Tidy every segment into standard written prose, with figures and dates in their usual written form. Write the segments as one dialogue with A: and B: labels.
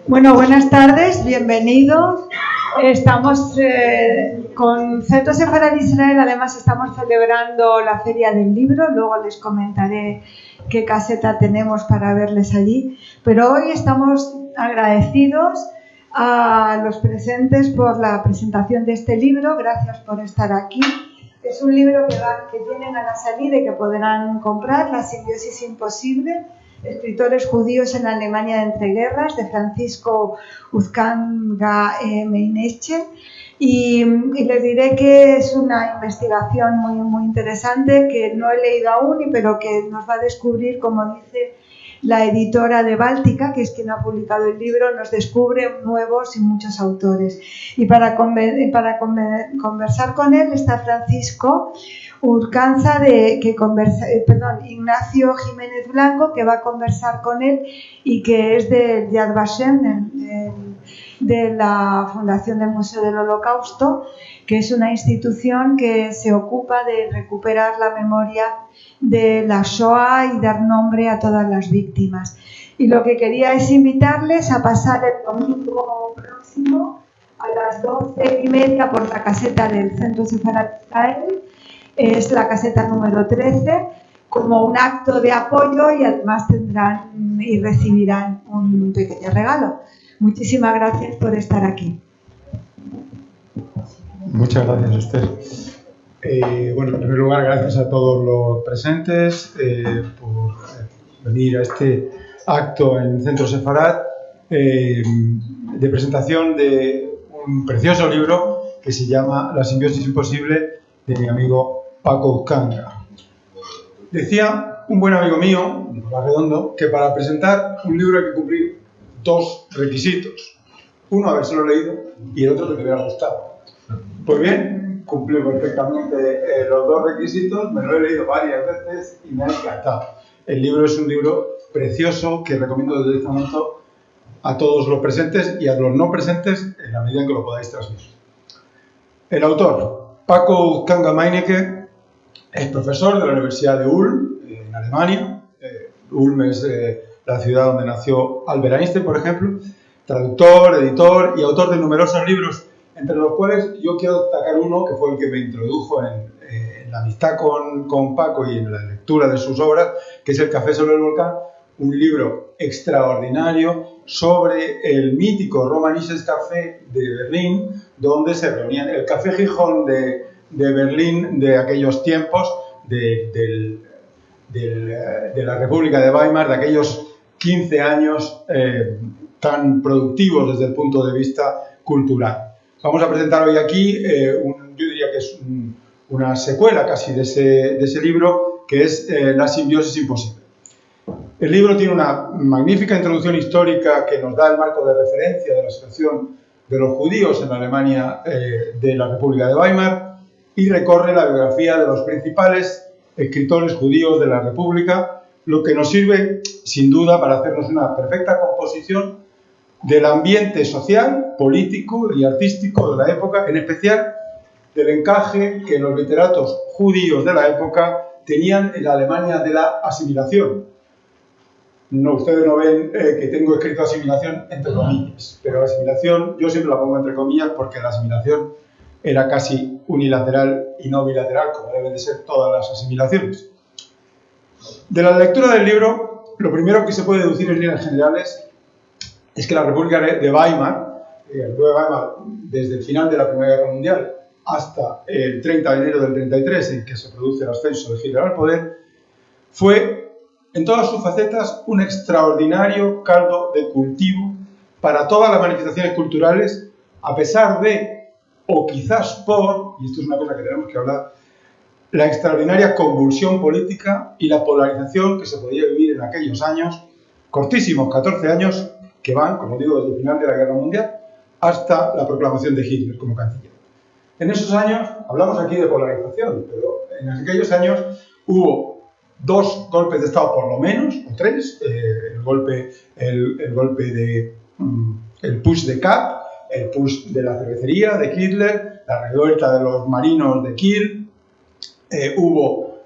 A: Bueno, buenas tardes, bienvenidos. Estamos con Centro Sefarad Israel, además estamos celebrando la Feria del Libro, luego les comentaré qué caseta tenemos para verles allí, pero hoy estamos agradecidos a los presentes por la presentación de este libro, gracias por estar aquí. Es un libro que tienen a la salida y que podrán comprar, La simbiosis imposible, escritores judíos en la Alemania de entreguerras, de Francisco Uzcanga Meineche, y les diré que es una investigación muy interesante que no he leído aún, pero que nos va a descubrir, como dice la editora de Báltica, que es quien ha publicado el libro, nos descubre nuevos y muchos autores. Y para conversar con él está Francisco Urcanza, Ignacio Jiménez Blanco, que va a conversar con él y que es de Yad Vashem, de la Fundación del Museo del Holocausto, que es una institución que se ocupa de recuperar la memoria de la Shoah y dar nombre a todas las víctimas. Y lo que quería es invitarles a pasar el domingo próximo a las 12:30 por la caseta del Centro Sefarad Israel. Es la caseta número 13, como un acto de apoyo, y además tendrán y recibirán un pequeño regalo. Muchísimas gracias por estar aquí.
B: Muchas gracias, Esther. Bueno, en primer lugar, gracias a todos los presentes por venir a este acto en el Centro Sefarad de presentación de un precioso libro que se llama La simbiosis imposible, de mi amigo Paco Uzcanga. Decía un buen amigo mío, Nicolás Redondo, que para presentar un libro hay que cumplir dos requisitos. Uno, habérselo leído, y el otro, que te hubiera gustado. Pues bien, cumplí perfectamente los dos requisitos, me lo he leído varias veces y me ha encantado. El libro es un libro precioso que recomiendo desde este momento a todos los presentes y a los no presentes en la medida en que lo podáis transmitir. El autor, Paco Uzcanga Meineche, es profesor de la Universidad de Ulm, en Alemania. Ulm es la ciudad donde nació Albert Einstein, por ejemplo. Traductor, editor y autor de numerosos libros, entre los cuales yo quiero destacar uno que fue el que me introdujo en la amistad con Paco y en la lectura de sus obras, que es El café sobre el volcán, un libro extraordinario sobre el mítico Romanisches Café de Berlín, donde se reunían el Café Gijón de Berlín de aquellos tiempos, de la República de Weimar, de aquellos 15 años tan productivos desde el punto de vista cultural. Vamos a presentar hoy aquí, yo diría que es una secuela casi de ese libro, que es La simbiosis imposible. El libro tiene una magnífica introducción histórica que nos da el marco de referencia de la situación de los judíos en la Alemania de la República de Weimar, y recorre la biografía de los principales escritores judíos de la República, lo que nos sirve sin duda para hacernos una perfecta composición del ambiente social, político y artístico de la época, en especial del encaje que los literatos judíos de la época tenían en la Alemania de la asimilación. No, ustedes no ven que tengo escrito asimilación entre comillas, pero la asimilación yo siempre la pongo entre comillas porque la asimilación era casi unilateral y no bilateral, como deben de ser todas las asimilaciones. De la lectura del libro, lo primero que se puede deducir en líneas generales es que la República de Weimar, desde el final de la Primera Guerra Mundial hasta el 30 de enero del 33, en que se produce el ascenso de Hitler al poder, fue en todas sus facetas un extraordinario caldo de cultivo para todas las manifestaciones culturales, a pesar de, o quizás por, y esto es una cosa que tenemos que hablar, la extraordinaria convulsión política y la polarización que se podía vivir en aquellos años, cortísimos 14 años, que van, como digo, desde el final de la Guerra Mundial hasta la proclamación de Hitler como canciller. En esos años, hablamos aquí de polarización, pero en aquellos años hubo dos golpes de Estado por lo menos, o tres, el push de Kapp, el push de la cervecería de Hitler, la revuelta de los marinos de Kiel, hubo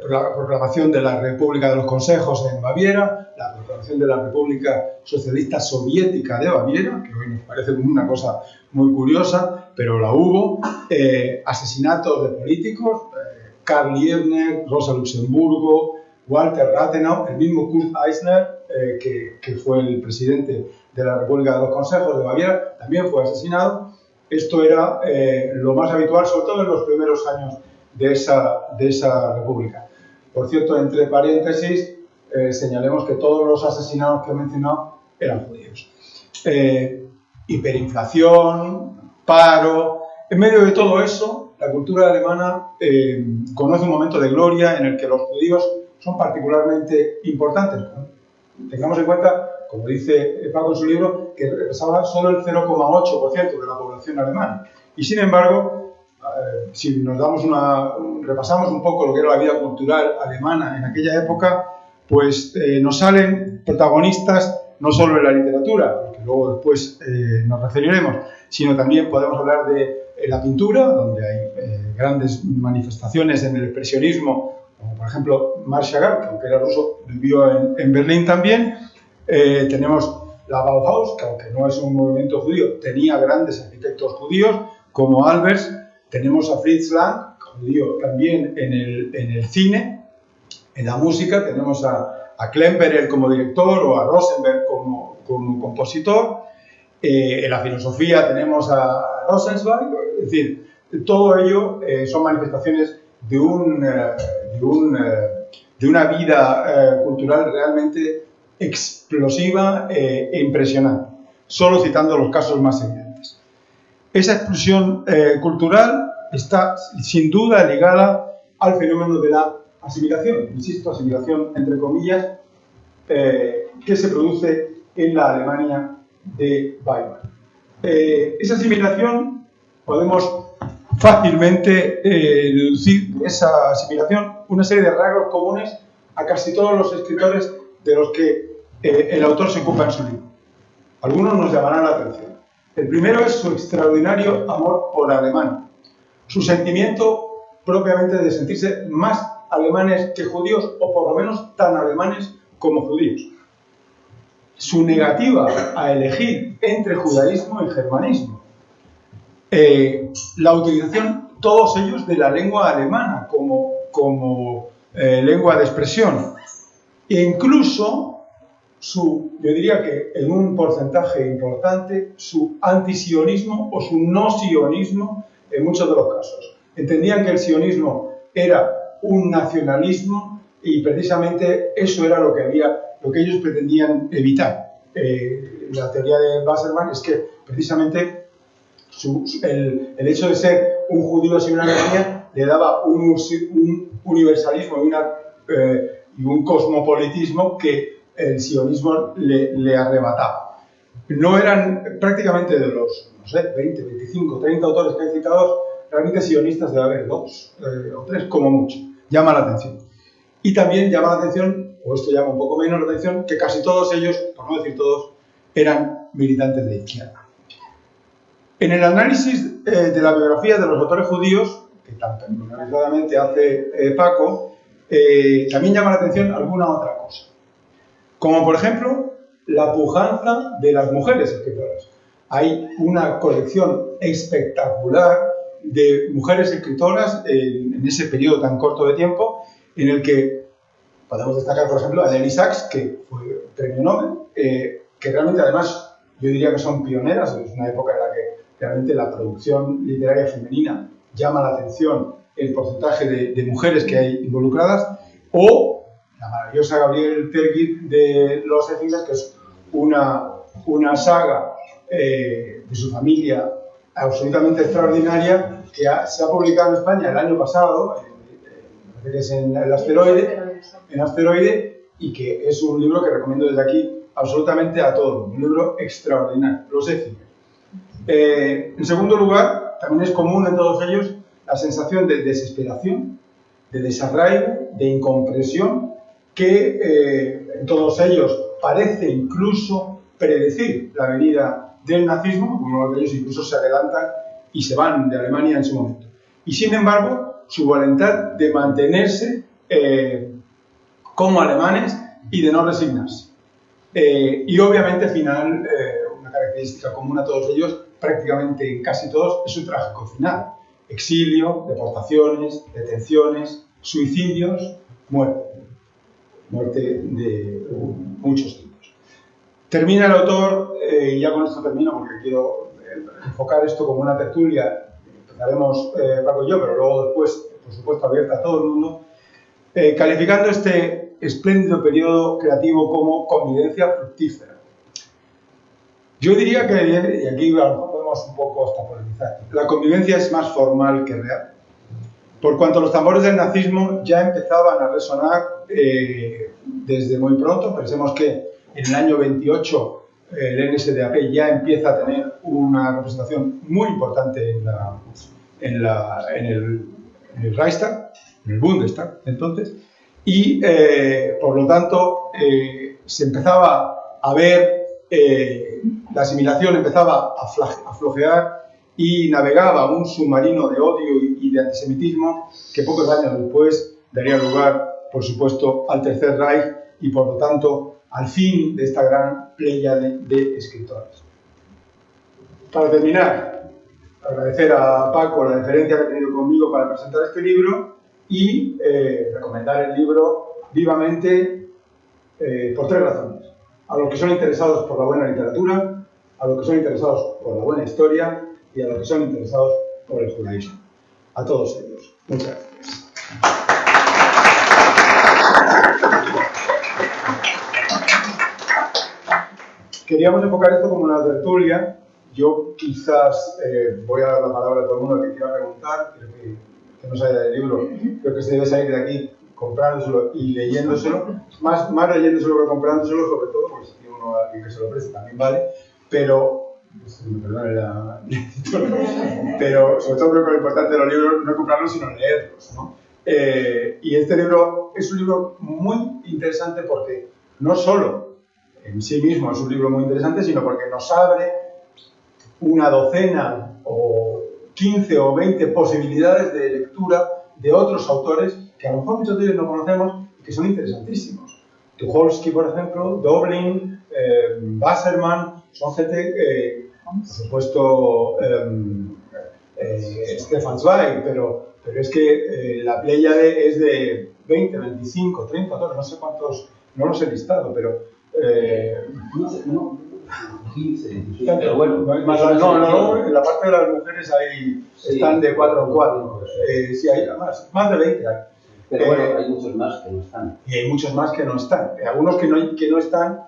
B: la proclamación de la República de los Consejos en Baviera, la proclamación de la República Socialista Soviética de Baviera, que hoy nos parece como una cosa muy curiosa, pero la hubo, asesinatos de políticos, Karl Liebknecht, Rosa Luxemburgo, Walter Rathenau, el mismo Kurt Eisner, que fue el presidente de la República de los Consejos de Baviera, también fue asesinado. Esto era lo más habitual, sobre todo en los primeros años de esa república. Por cierto, entre paréntesis, señalemos que todos los asesinados que he mencionado eran judíos. Hiperinflación, paro. En medio de todo eso, la cultura alemana conoce un momento de gloria en el que los judíos son particularmente importantes. Tengamos en cuenta, como dice Paco en su libro, que representaba solo el 0,8% de la población alemana. Y sin embargo, si repasamos un poco lo que era la vida cultural alemana en aquella época, pues nos salen protagonistas no solo en la literatura, que luego después nos referiremos, sino también podemos hablar de la pintura, donde hay grandes manifestaciones en el expresionismo, como por ejemplo Marc Chagall, que aunque era ruso, vivió en Berlín también. Tenemos la Bauhaus, que aunque no es un movimiento judío, tenía grandes arquitectos judíos, como Albers. Tenemos a Fritz Lang, judío también en el cine. En la música tenemos a Klemperer como director o a Rosenberg como compositor. En la filosofía tenemos a Rosenzweig. Es decir, todo ello son manifestaciones de una vida cultural realmente explosiva e impresionante, solo citando los casos más evidentes. Esa explosión cultural está sin duda ligada al fenómeno de la asimilación, insisto, asimilación entre comillas, que se produce en la Alemania de Weimar. Esa asimilación podemos fácilmente deducir de esa asimilación una serie de rasgos comunes a casi todos los escritores de los que el autor se ocupa en su libro. Algunos nos llamarán la atención. El primero es su extraordinario amor por Alemania, su sentimiento propiamente de sentirse más alemanes que judíos, o por lo menos tan alemanes como judíos. Su negativa a elegir entre judaísmo y germanismo. La utilización, todos ellos, de la lengua alemana como lengua de expresión. E incluso yo diría que en un porcentaje importante, su antisionismo o su no sionismo en muchos de los casos. Entendían que el sionismo era un nacionalismo y precisamente eso era lo que ellos pretendían evitar. La teoría de Wassermann es que precisamente el hecho de ser un judío así en Alemania le daba un universalismo y un cosmopolitismo que el sionismo le arrebataba. No eran prácticamente de los, 20, 25, 30 autores que he citado, realmente sionistas debe haber 2 o 3 como mucho. Llama la atención. Y también llama la atención, o esto llama un poco menos la atención, que casi todos ellos, por no decir todos, eran militantes de izquierda. En el análisis de la biografía de los autores judíos, que tan pormenorizadamente hace Paco, también llama la atención alguna otra cosa. Como por ejemplo, la pujanza de las mujeres escritoras. Hay una colección espectacular de mujeres escritoras en ese periodo tan corto de tiempo, en el que podemos destacar, por ejemplo, a Nelly Sachs, que fue premio Nobel, que realmente además yo diría que son pioneras. Es una época en la que realmente la producción literaria femenina llama la atención el porcentaje de mujeres que hay involucradas, o la maravillosa Gabrielle Tergit de Los Effinges, que es una saga de su familia absolutamente extraordinaria, que se ha publicado en España el año pasado, en Asteroide, y que es un libro que recomiendo desde aquí absolutamente a todos. Un libro extraordinario, Los Effinges. En segundo lugar, también es común en todos ellos la sensación de desesperación, de desarraigo, de incomprensión, que en todos ellos parece incluso predecir la venida del nazismo. Uno de ellos incluso se adelantan y se van de Alemania en su momento. Y sin embargo, su voluntad de mantenerse como alemanes y de no resignarse. Y obviamente al final, una característica común a todos ellos, prácticamente en casi todos, es un trágico final. Exilio, deportaciones, detenciones, suicidios, muerte. Muerte de muchos tipos. Termina el autor, y ya con esto termino porque quiero enfocar esto como una tertulia, empezaremos Paco y yo, pero luego después, por supuesto, abierta a todo el mundo, calificando este espléndido periodo creativo como convivencia fructífera. Yo diría que, y aquí a lo mejor podemos un poco hasta polemizar, la convivencia es más formal que real. Por cuanto los tambores del nazismo ya empezaban a resonar desde muy pronto, pensemos que en el año 28 el NSDAP ya empieza a tener una representación muy importante en el Reichstag, en el Bundestag entonces, y por lo tanto se empezaba a ver, la asimilación empezaba a flojear y navegaba un submarino de odio y de antisemitismo que pocos años después daría lugar, por supuesto, al Tercer Reich y por lo tanto al fin de esta gran pléyade de escritores. Para terminar, agradecer a Paco la deferencia que ha tenido conmigo para presentar este libro y recomendar el libro vivamente por 3 razones. A los que son interesados por la buena literatura, a los que son interesados por la buena historia y a los que son interesados por el judaísmo. A todos ellos. Muchas gracias. Queríamos enfocar esto como una tertulia. Yo quizás voy a dar la palabra a todo el mundo que quiera preguntar, que no salga del libro. Creo que se debe salir de aquí comprándoselo y leyéndoselo. Más leyéndoselo que comprándoselo, sobre todo, porque si tiene uno alguien que se lo preste también vale. Pero, me perdone pero sobre todo creo que lo importante de los libros no es comprarlos, sino leerlos, ¿no? Y este libro es un libro muy interesante porque no solo en sí mismo es un libro muy interesante, sino porque nos abre una docena o 15 o 20 posibilidades de lectura de otros autores que a lo mejor muchos de ellos no conocemos y que son interesantísimos. Tucholsky, por ejemplo, Doblin, Wasserman, son gente, por supuesto, Stefan Zweig, pero es que la pléyade es de 20, 25, 30 autores, no sé cuántos, no los he listado, pero
C: 15, 16,
B: pero bueno, no, en la parte de las mujeres ahí están de 4 en 4. Sí, hay más de 20 hay.
C: Pero bueno, hay muchos más que no están.
B: Y hay muchos más que no están. Algunos que no están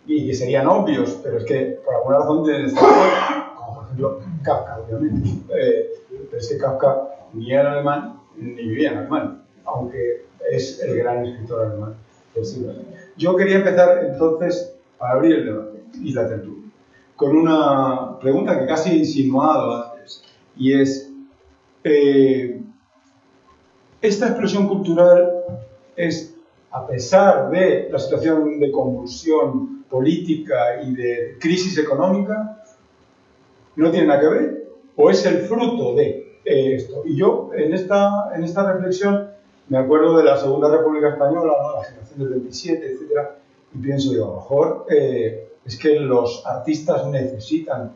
B: y que serían obvios, pero es que por alguna razón deben estar fuera. Como por ejemplo Kafka, obviamente. Pero es que Kafka ni era alemán ni vivía en Alemania, aunque es el gran escritor alemán del siglo XX. Yo quería empezar entonces, para abrir el debate y la tertulia, con una pregunta que casi he insinuado antes, y es, esta explosión cultural es, a pesar de la situación de convulsión política y de crisis económica, no tiene nada que ver, o es el fruto de esto. Y yo, en esta reflexión, me acuerdo de la Segunda República Española, ¿no? La generación del 27, etcétera, y pienso, digo, a lo mejor es que los artistas necesitan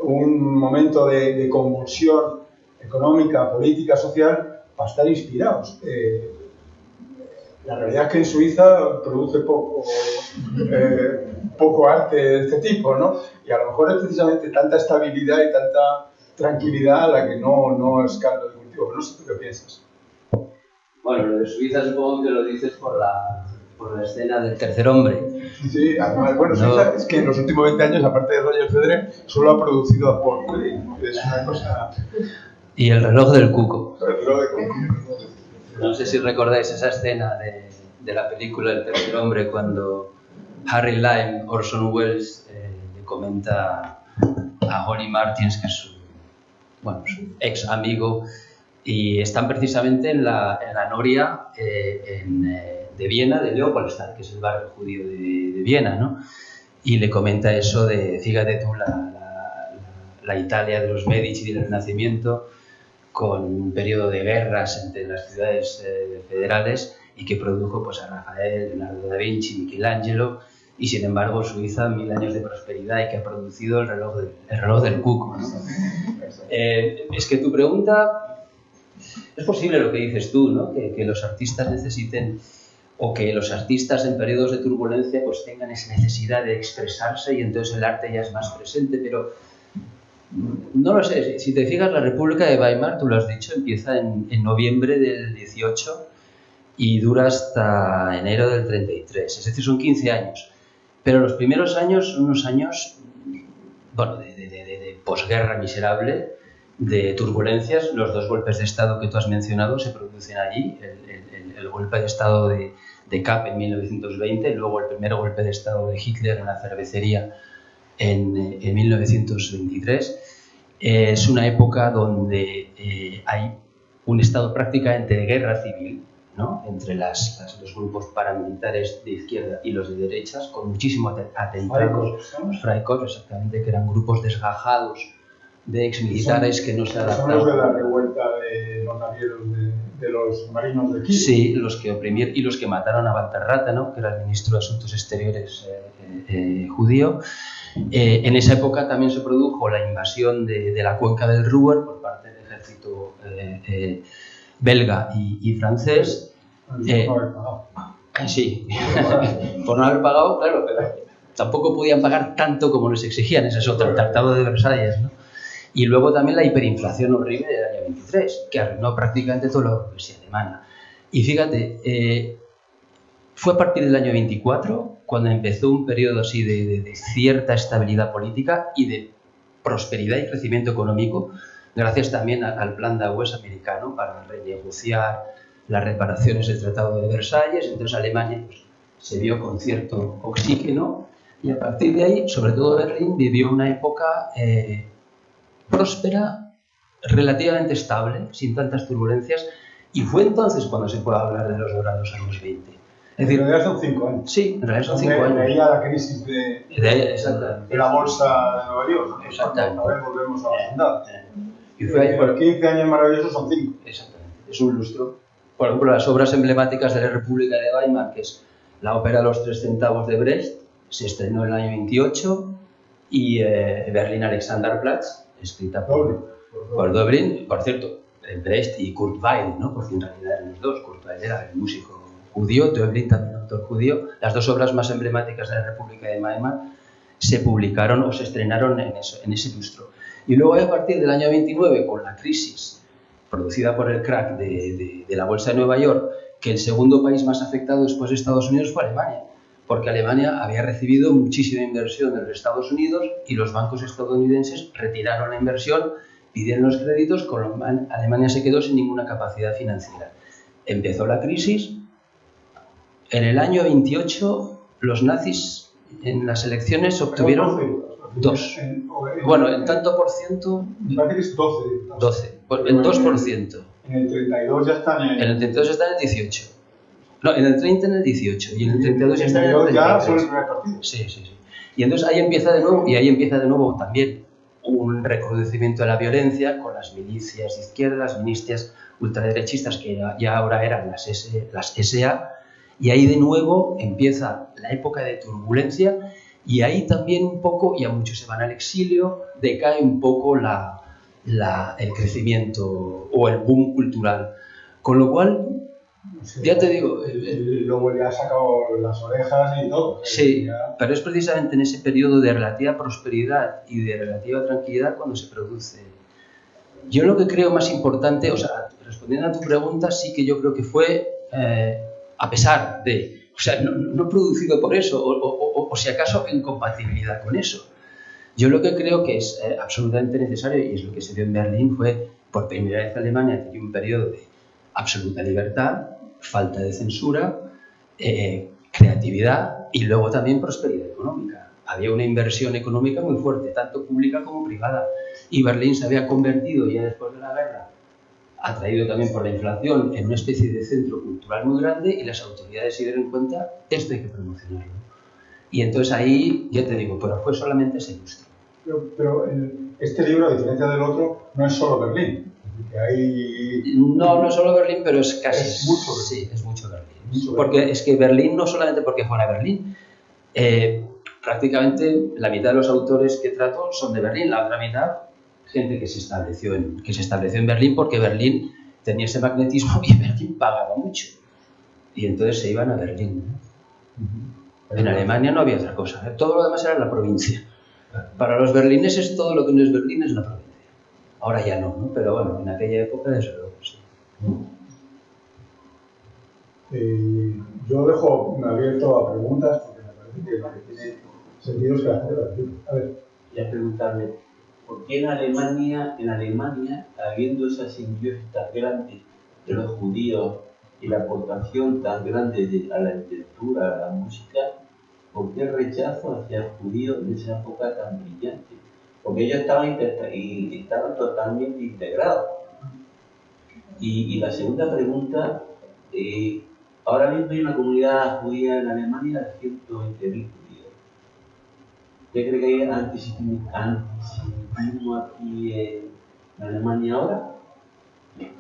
B: un momento de convulsión económica, política, social, para estar inspirados. La realidad es que en Suiza produce poco arte de este tipo, ¿no? Y a lo mejor es precisamente tanta estabilidad y tanta tranquilidad la que no es caldo de cultivo. No sé tú qué piensas.
C: Bueno, lo de Suiza supongo que lo dices por la escena del Tercer Hombre.
B: Sí, además, bueno, Suiza es que en los últimos 20 años, aparte de Roger Federer, solo ha producido a Paul Klee. Es una cosa...
C: Y el reloj del cuco.
B: El reloj de cuco.
C: No sé si recordáis esa escena de la película El Tercer Hombre, cuando Harry Lime, Orson Welles, le comenta a Holly Martins, que es su ex amigo, y están precisamente en la Noria de Viena, de Leopoldstadt, que es el barrio judío de Viena, ¿no? Y le comenta eso de, fíjate tú, la Italia de los Medici y del Renacimiento, con un periodo de guerras entre las ciudades federales y que produjo pues, a Rafael, Leonardo da Vinci, Michelangelo y sin embargo Suiza 1000 años de prosperidad y que ha producido el reloj del cuco, ¿no? Es que tu pregunta, es posible lo que dices tú, ¿no? Que los artistas necesiten, o que los artistas en periodos de turbulencia pues tengan esa necesidad de expresarse y entonces el arte ya es más presente, pero no lo sé. Si te fijas, la República de Weimar, tú lo has dicho, empieza en noviembre del 18 y dura hasta enero del 33, es decir, son 15 años. Pero los primeros años son unos años, bueno, de posguerra miserable, de turbulencias. Los dos golpes de Estado que tú has mencionado se producen allí. El golpe de Estado de Kapp en 1920, luego el primer golpe de Estado de Hitler en la cervecería en 1923. Es una época donde hay un estado prácticamente de guerra civil, ¿no? Entre los grupos paramilitares de izquierda y los de derechas, con muchísimos atentados. Los Freikorps, exactamente, que eran grupos desgajados de exmilitares que no se adaptaban.
B: ¿Son los de la revuelta de los navieros de los marinos de Kiel?
C: Sí, los que oprimieron y los que mataron a Walter Rathenau, que era el ministro de Asuntos Exteriores judío. En esa época también se produjo la invasión de la cuenca del Ruhr por parte del ejército belga y francés. Sí, por no haber pagado, claro, pero tampoco podían pagar tanto como les exigían, ese es otro, el Tratado de Versalles, ¿no? Y luego también la hiperinflación horrible del año 23, que arruinó prácticamente toda la burguesía alemana. Y fíjate, fue a partir del año 24 cuando empezó un periodo así de cierta estabilidad política y de prosperidad y crecimiento económico, gracias también al plan Dawes americano para renegociar las reparaciones del Tratado de Versalles. Entonces Alemania pues, se vio con cierto oxígeno y a partir de ahí, sobre todo Berlín, vivió una época próspera, relativamente estable, sin tantas turbulencias, y fue entonces cuando se puede hablar de los dorados años 20.
B: Es decir, en realidad son 5 años.
C: Sí, en realidad son 5 años.
B: De ahí a la crisis de la bolsa de Nueva York.
C: Exactamente.
B: Ahora volvemos a las andadas.
C: Y fue ahí,
B: los 15 años maravillosos son 5.
C: Exactamente, es un lustro. Por ejemplo, las obras emblemáticas de la República de Weimar, que es la ópera Los 3 centavos de Brecht, se estrenó en el año 28, y Berlín Alexanderplatz, escrita por Dobrin, por cierto, Brecht y Kurt Weill, ¿no? Porque en realidad eran los dos. Kurt Weill era el músico judío, Dobrin también autor judío. Las dos obras más emblemáticas de la República de Weimar se publicaron o se estrenaron en ese lustro. Y luego a partir del año 29, con la crisis producida por el crack de la bolsa de Nueva York, que el segundo país más afectado después de Estados Unidos fue Alemania, porque Alemania había recibido muchísima inversión de los Estados Unidos y los bancos estadounidenses retiraron la inversión, pidieron los créditos, con lo cual Alemania se quedó sin ninguna capacidad financiera. Empezó la crisis. En el año 28 los nazis en las elecciones obtuvieron 2. Bueno, en tanto por ciento...
B: Me parece que es 12.
C: 12, el 2%.
B: En el 32 ya están en...
C: En el 32 está en el 18. No, en el 30 en el 18 y en el 32 ya está en el 33.
B: Ya son el primer partido.
C: Sí. Y entonces ahí empieza de nuevo también un recrudecimiento de la violencia con las milicias de izquierda, las milicias ultraderechistas que ya ahora eran las SA, y ahí de nuevo empieza la época de turbulencia y ahí también un poco, ya muchos se van al exilio, decae un poco el crecimiento o el boom cultural. Con lo cual, ya te digo...
B: luego le ha sacado las orejas y todo.
C: Sí, pero es precisamente en ese periodo de relativa prosperidad y de relativa tranquilidad cuando se produce. Yo lo que creo más importante, o sea, respondiendo a tu pregunta, sí que yo creo que fue a pesar de, o sea, no producido por eso, o si acaso en compatibilidad con eso. Yo lo que creo que es absolutamente necesario, y es lo que se dio en Berlín, fue por primera vez Alemania tenía un periodo de absoluta libertad, falta de censura, creatividad y luego también prosperidad económica. Había una inversión económica muy fuerte, tanto pública como privada, y Berlín se había convertido ya después de la guerra, atraído también por la inflación, en una especie de centro cultural muy grande, y las autoridades se dieron cuenta, esto hay que promocionarlo. Y entonces ahí, ya te digo, pero fue solamente ese lustro.
B: Pero este libro, a diferencia del otro, no es solo Berlín.
C: No es solo Berlín, pero es casi...
B: Es mucho Berlín.
C: Sí, es mucho Berlín. Porque es que Berlín, no solamente porque fuera Berlín, Prácticamente la mitad de los autores que trato son de Berlín, la otra mitad gente que se estableció en Berlín porque Berlín tenía ese magnetismo y Berlín pagaba mucho. Y entonces se iban a Berlín, ¿no? En Alemania no había otra cosa, todo lo demás era la provincia. Para los berlineses todo lo que no es Berlín es la provincia. Ahora ya no, ¿no? Pero bueno, en aquella época desde luego sí.
B: Yo dejo abierto a preguntas porque me parece que lo que tiene sentido es que la gente lo entienda. A ver.
D: Quería preguntarle, ¿por qué en Alemania, habiendo esa simbiosis tan grande de los judíos y la aportación tan grande a la literatura, a la música, ¿por qué el rechazo hacia el judío en esa época tan brillante? Porque ellos estaban totalmente integrados. Y la segunda pregunta, ahora mismo hay una comunidad judía en Alemania de 120.000 judíos. ¿Usted cree que hay antisemitismo aquí en Alemania ahora?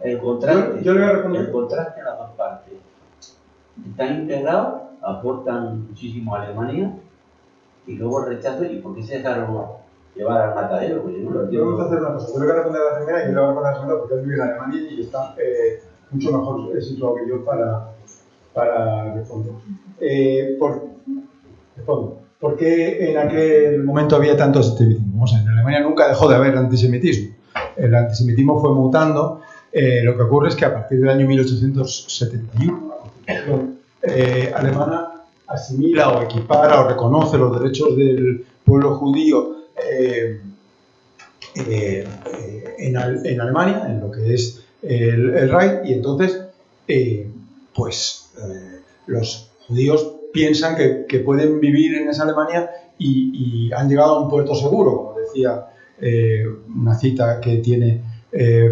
D: El contraste,
B: yo le voy a responder.
D: El contraste en las dos partes. Están integrados, aportan muchísimo a Alemania, y luego el rechazo, ¿y por qué se dejaron llevar al matadero? Pues yo no lo entiendo.
B: Vamos a hacer una cosa, yo le voy a responder a la primera y yo le voy a responder a la segunda porque él vive en Alemania y está mucho mejor situado que yo para responder. ¿Por qué en aquel momento había tanto antisemitismo? Vamos a ver, en Alemania nunca dejó de haber antisemitismo. El antisemitismo fue mutando. Lo que ocurre es que a partir del año 1871 la Constitución alemana asimila o equipara o reconoce los derechos del pueblo judío en Alemania, en lo que es el Reich, y entonces los judíos piensan que pueden vivir en esa Alemania y han llegado a un puerto seguro, como decía una cita que tiene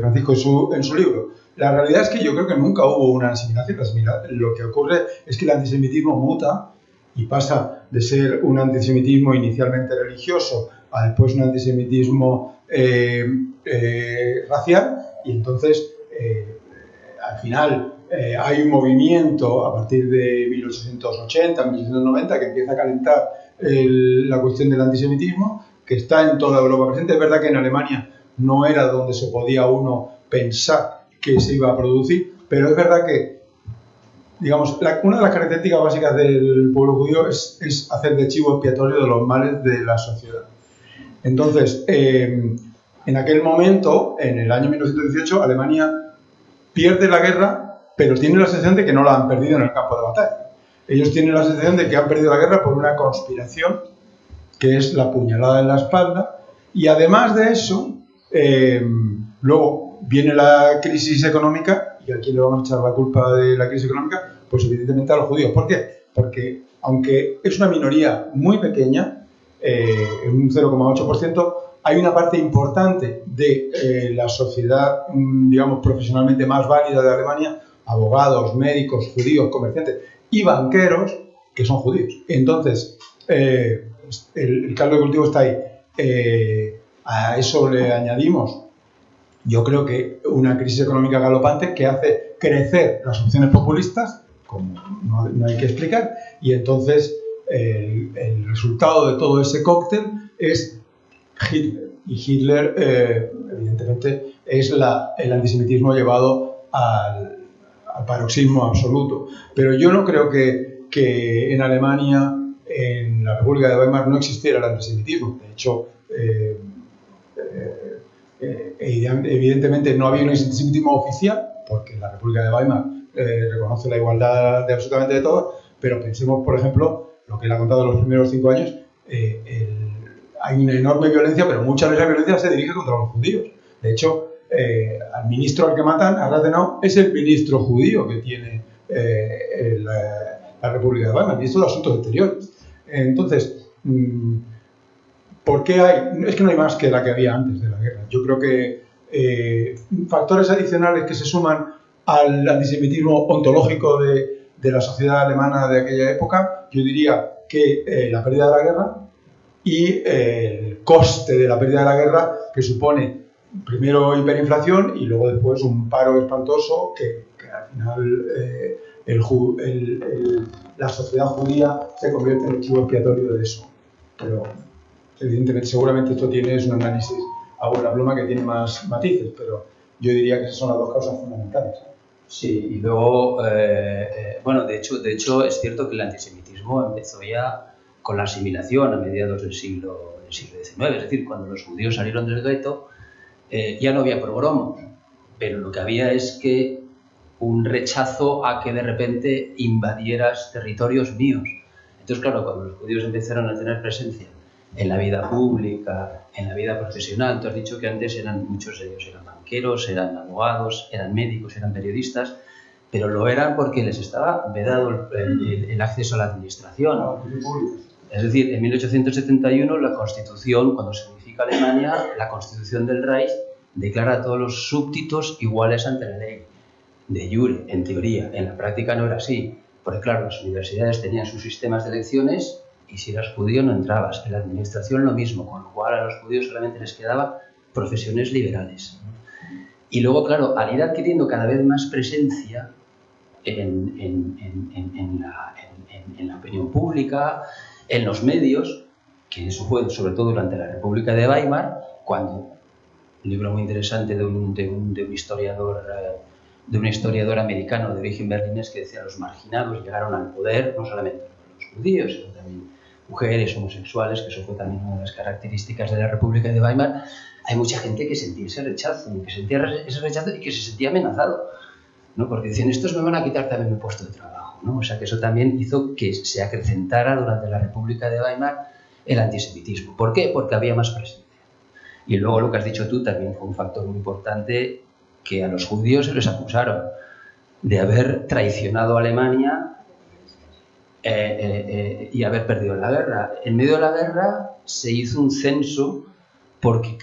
B: Francisco en su libro. La realidad es que yo creo que nunca hubo una asimilación. Lo que ocurre es que el antisemitismo muta y pasa de ser un antisemitismo inicialmente religioso a después un antisemitismo racial, y entonces al final hay un movimiento a partir de 1880, 1890 que empieza a calentar la cuestión del antisemitismo, que está en toda Europa presente. Es verdad que en Alemania no era donde se podía uno pensar que se iba a producir, pero es verdad que, digamos, una de las características básicas del pueblo judío es hacer de chivo expiatorio de los males de la sociedad. Entonces, en aquel momento, en el año 1918, Alemania pierde la guerra, pero tiene la sensación de que no la han perdido en el campo de batalla. Ellos tienen la sensación de que han perdido la guerra por una conspiración, que es la puñalada en la espalda, y además de eso, luego viene la crisis económica, y a quién le vamos a echar la culpa de la crisis económica, pues evidentemente a los judíos. ¿Por qué? Porque aunque es una minoría muy pequeña, un 0,8%, hay una parte importante de la sociedad, digamos, profesionalmente más válida de Alemania, abogados, médicos, judíos, comerciantes y banqueros, que son judíos. Entonces, el caldo de cultivo está ahí. A eso le añadimos, yo creo que una crisis económica galopante que hace crecer las opciones populistas, como no hay que explicar, y entonces el resultado de todo ese cóctel es Hitler. Y Hitler, evidentemente, es el antisemitismo llevado al paroxismo absoluto. Pero yo no creo que en Alemania, en la República de Weimar, no existiera el antisemitismo. De hecho, evidentemente no había un antisemitismo oficial, porque la República de Weimar reconoce la igualdad de absolutamente de todos, pero pensemos, por ejemplo, lo que él ha contado en los primeros 5 años, hay una enorme violencia, pero mucha de esa violencia se dirige contra los judíos. De hecho, al ministro al que matan, a Rathenau, es el ministro judío que tiene la República de Weimar, el ministro de Asuntos Exteriores. Entonces, ¿por qué hay? Es que no hay más que la que había antes de la guerra. Yo creo que factores adicionales que se suman al antisemitismo ontológico de la sociedad alemana de aquella época, yo diría que la pérdida de la guerra y el coste de la pérdida de la guerra, que supone primero hiperinflación y luego después un paro espantoso que al final la sociedad judía se convierte en el chivo expiatorio de eso. Pero, evidentemente, seguramente esto es un análisis a buena pluma que tiene más matices, pero yo diría que esas son las dos causas fundamentales.
C: Sí, y luego, bueno, de hecho es cierto que el antisemitismo empezó ya con la asimilación a mediados del siglo XIX, es decir, cuando los judíos salieron del gueto, ya no había pogromos, pero lo que había es que un rechazo a que de repente invadieras territorios míos. Entonces, claro, cuando los judíos empezaron a tener presencia en la vida pública, en la vida profesional, tú has dicho que antes muchos de ellos eran banqueros, eran abogados, eran médicos, eran periodistas, pero lo eran porque les estaba vedado el acceso a la administración. Es decir, en 1871 la Constitución, cuando se unifica Alemania, la Constitución del Reich declara a todos los súbditos iguales ante la ley. De jure, en teoría, en la práctica no era así, porque claro, las universidades tenían sus sistemas de elecciones y si eras judío no entrabas. En la administración lo mismo, con lo cual a los judíos solamente les quedaba profesiones liberales. Y luego, claro, al ir adquiriendo cada vez más presencia en la opinión pública, en los medios, que eso fue sobre todo durante la República de Weimar, cuando un libro muy interesante de un historiador americano de origen berlinés que decía los marginados llegaron al poder, no solamente los judíos, sino también mujeres, homosexuales, que eso fue también una de las características de la República de Weimar. Hay mucha gente que sentía ese rechazo y que se sentía amenazado, ¿no? Porque decían, estos me van a quitar también mi puesto de trabajo, ¿no? O sea que eso también hizo que se acrecentara durante la República de Weimar el antisemitismo. ¿Por qué? Porque había más presencia. Y luego lo que has dicho tú también fue un factor muy importante, que a los judíos se les acusaron de haber traicionado a Alemania y haber perdido la guerra. En medio de la guerra se hizo un censo porque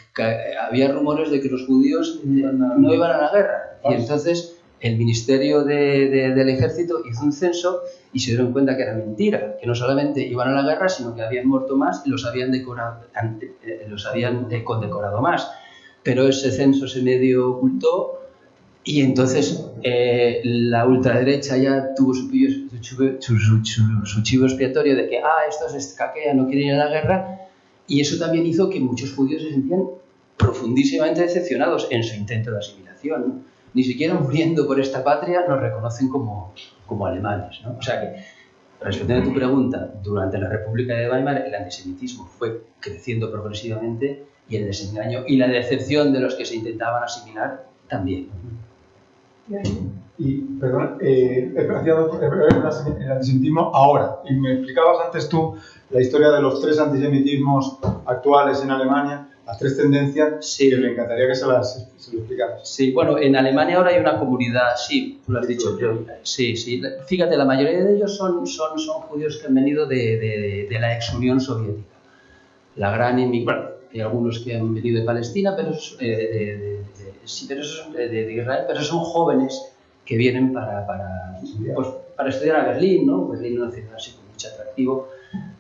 C: había rumores de que los judíos no iban a la guerra. Y entonces el Ministerio del Ejército hizo un censo y se dieron cuenta que era mentira, que no solamente iban a la guerra, sino que habían muerto más y los habían condecorado más. Pero ese censo se medio ocultó y entonces la ultraderecha ya tuvo su chivo expiatorio de que estos escaquean, no quieren ir a la guerra, y eso también hizo que muchos judíos se sentían profundísimamente decepcionados en su intento de asimilación, ¿no? Ni siquiera muriendo por esta patria nos reconocen como alemanes, ¿no? O sea que, respondiendo a tu pregunta, durante la República de Weimar el antisemitismo fue creciendo progresivamente y el desengaño y la decepción de los que se intentaban asimilar también.
B: Y, perdón, el antisemitismo ahora. Y me explicabas antes tú la historia de los 3 antisemitismos actuales en Alemania, las 3 tendencias,
C: sí.
B: Que me encantaría que se lo explicaras.
C: Sí, bueno, en Alemania ahora hay una comunidad, sí, tú lo has dicho, sí. Fíjate, la mayoría de ellos son judíos que han venido de la ex Unión Soviética. La gran inmigración, hay algunos que han venido de Palestina, pero de Israel, pero son jóvenes que vienen para estudiar a Berlín, ¿no? Berlín es una ciudad así con mucho atractivo,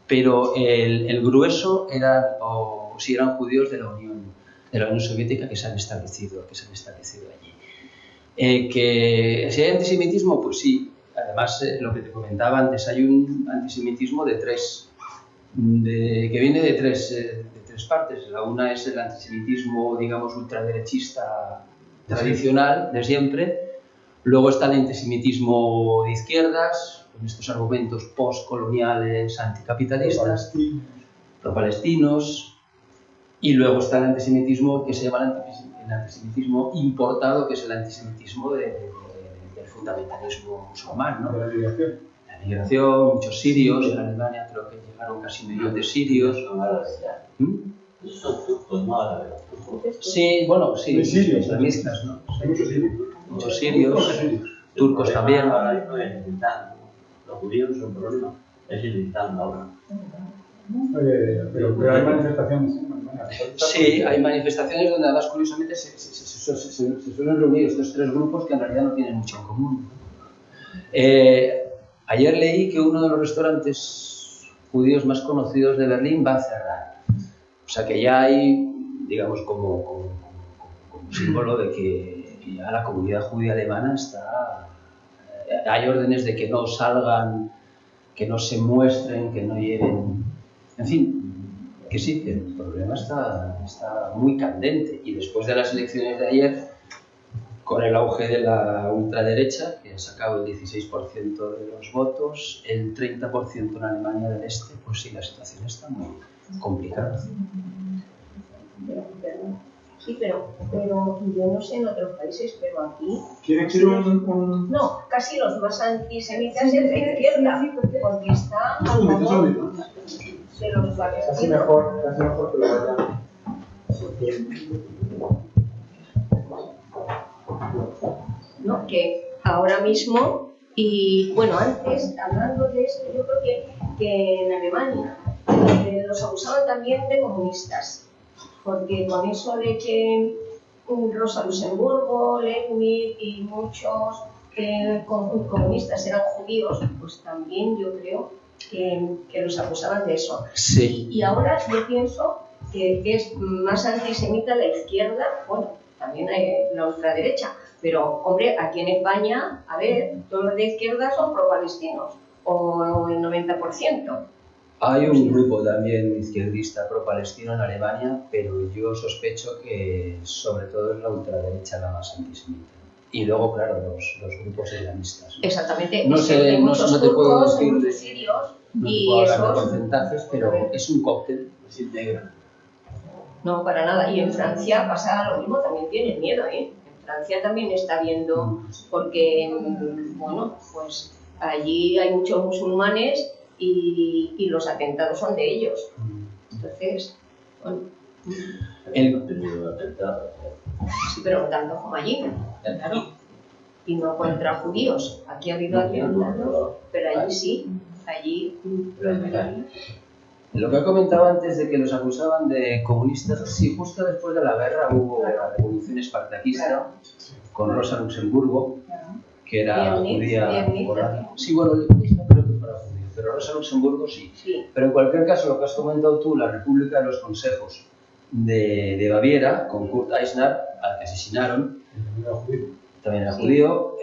C: pero el grueso eran judíos de la Unión Soviética que se han establecido allí. Que si hay antisemitismo, pues sí. Además, lo que te comentaba antes, hay un antisemitismo que viene de tres partes. La una es el antisemitismo, digamos, ultraderechista tradicional de siempre. Luego está el antisemitismo de izquierdas, con estos argumentos postcoloniales anticapitalistas, pro-palestinos. Y luego está el antisemitismo que se llama el antisemitismo importado, que es el antisemitismo del fundamentalismo musulmán, ¿no?
B: De la migración.
C: La migración, muchos sirios, en Alemania creo que llegaron casi 1 millón de sirios.
D: Esos son turcos, no árabes.
C: Sí, bueno, sí,
B: hay sirios,
C: islamistas, ¿no?
B: Hay muchos sirios.
C: Muchos sirios, turcos también.
D: Ahora no es el Islam. Los judíos no son problema, es el Islam ahora.
B: Pero hay manifestaciones.
C: Sí, hay manifestaciones donde además curiosamente se suelen reunir estos 3 grupos que en realidad no tienen mucho en común. Ayer leí que uno de los restaurantes judíos más conocidos de Berlín va a cerrar. O sea que ya hay, digamos, como símbolo de que ya la comunidad judía alemana está hay órdenes de que no salgan, que no se muestren, que no lleven... En fin, que sí, que el problema está muy candente. Y después de las elecciones de ayer, con el auge de la ultraderecha, que ha sacado el 16% de los votos, el 30% en Alemania del Este, pues sí, la situación está muy complicada.
E: Sí, pero yo no sé en otros países, pero aquí...
B: ¿Quiere decir un...?
E: No, casi los más antisemitas es de la izquierda, porque está a favor de los palestinos.
B: Casi mejor que lo vayan.
E: ¿No? Que ahora mismo, y bueno, antes, hablando de esto, yo creo que en Alemania los acusaban también de comunistas, porque con eso de que Rosa Luxemburgo, Leibniz y muchos comunistas eran judíos, pues también yo creo que los acusaban de eso.
C: Sí.
E: Y ahora yo pienso que es más antisemita la izquierda, bueno, también hay la ultraderecha, pero hombre, aquí en España, a ver, todos los de izquierda son pro-palestinos, o el 90%.
C: Hay un grupo también izquierdista pro-palestino en Alemania, pero yo sospecho que sobre todo es la ultraderecha la más antisemita. Y luego, claro, los grupos islamistas.
E: Exactamente.
C: No sé, no te puedo decir
E: muchos sirios,
C: no te
E: y
C: puedo hablar de
E: esos...
C: porcentajes, pero es un cóctel, es integral.
E: No, para nada. Y en Francia pasa lo mismo, también tienen miedo, ¿eh? En Francia también está habiendo, porque, bueno, pues allí hay muchos musulmanes y los atentados son de ellos. Entonces, bueno. Sí, pero tanto como allí, claro. Y no contra judíos. Aquí ha habido atentados, pero allí sí. Allí.
C: Lo que he comentado antes de que los acusaban de comunistas, sí, justo después de la guerra hubo la revolución espartaquista con Rosa Luxemburgo, que era judía. Sí, bueno, Leibniz no creo que fuera judío, pero Rosa Luxemburgo sí. Pero en cualquier caso, lo que has comentado tú, la República de los Consejos de Baviera, con Kurt Eisner, al que asesinaron, también era judío,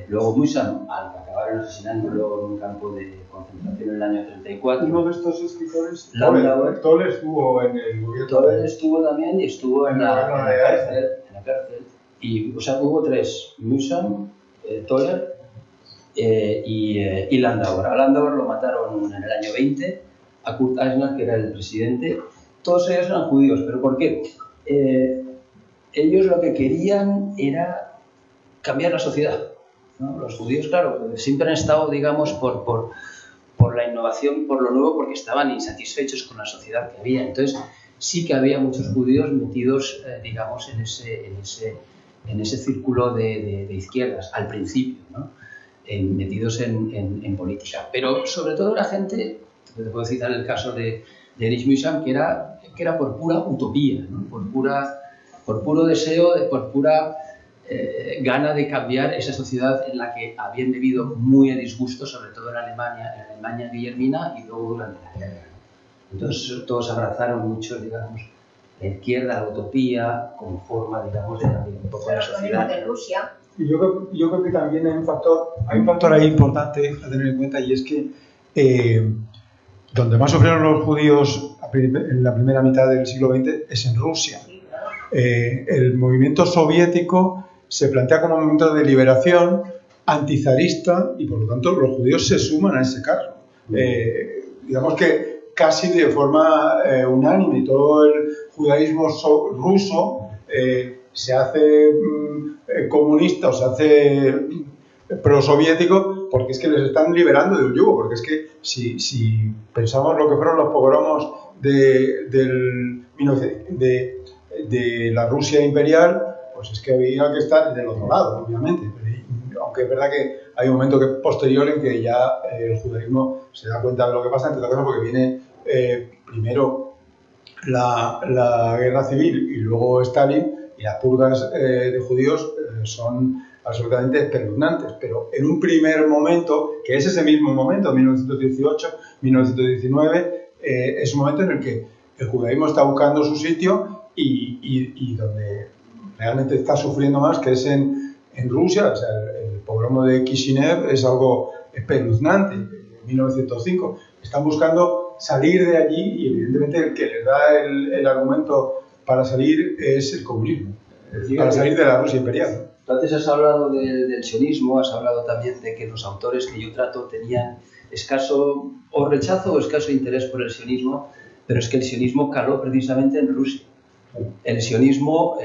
C: luego Mühsam, al que acabaron asesinando luego en un campo de concentración en el año 34.
B: Uno de estos escritores,
C: Toller
B: estuvo en el gobierno.
C: Toller estuvo también y estuvo en la cárcel. Y, o sea, hubo tres: Mühsam, Toller y Landauer. A Landauer lo mataron en el año 20, a Kurt Eisner, que era el presidente. Todos ellos eran judíos, pero ¿por qué? Ellos lo que querían era cambiar la sociedad, ¿no? Los judíos, claro, siempre han estado, digamos, por la innovación, por lo nuevo, porque estaban insatisfechos con la sociedad que había. Entonces, sí que había muchos judíos metidos, digamos, en ese círculo de izquierdas, al principio, ¿no? Metidos en política. Pero, sobre todo, la gente, te puedo citar el caso de Erich Mühsam, que era por pura utopía, ¿no? Por puro deseo, por pura gana de cambiar esa sociedad en la que habían vivido muy a disgusto, sobre todo en Alemania guillermina y luego durante la guerra. Entonces todos abrazaron mucho, digamos, la izquierda, la utopía, como forma, digamos, de cambiar un poco la sociedad.
E: En Rusia.
B: Y yo creo que también hay un factor ahí importante a tener en cuenta, y es que donde más sufrieron los judíos en la primera mitad del siglo XX es en Rusia. El movimiento soviético se plantea como un movimiento de liberación antizarista y por lo tanto los judíos se suman a ese carro. Digamos que casi de forma unánime todo el judaísmo ruso se hace comunista o se hace prosoviético porque es que les están liberando del yugo, porque es que si pensamos lo que fueron los pogromos de la Rusia imperial, pues es que había que estar del otro lado, obviamente. Aunque es verdad que hay un momento posterior en que ya el judaísmo se da cuenta de lo que pasa, entre otras cosas porque viene primero la guerra civil y luego Stalin, y las purgas de judíos son absolutamente espeluznantes. Pero en un primer momento, que es ese mismo momento, 1918, 1919, es un momento en el que el judaísmo está buscando su sitio y donde realmente está sufriendo más, que es en Rusia. O sea, el pogromo de Kishinev es algo espeluznante, en 1905. Están buscando salir de allí y evidentemente el que les da el argumento para salir es el comunismo, para salir de la Rusia imperial.
C: Tú antes has hablado del sionismo, has hablado también de que los autores que yo trato tenían escaso o rechazo o escaso interés por el sionismo, pero es que el sionismo caló precisamente en Rusia. El sionismo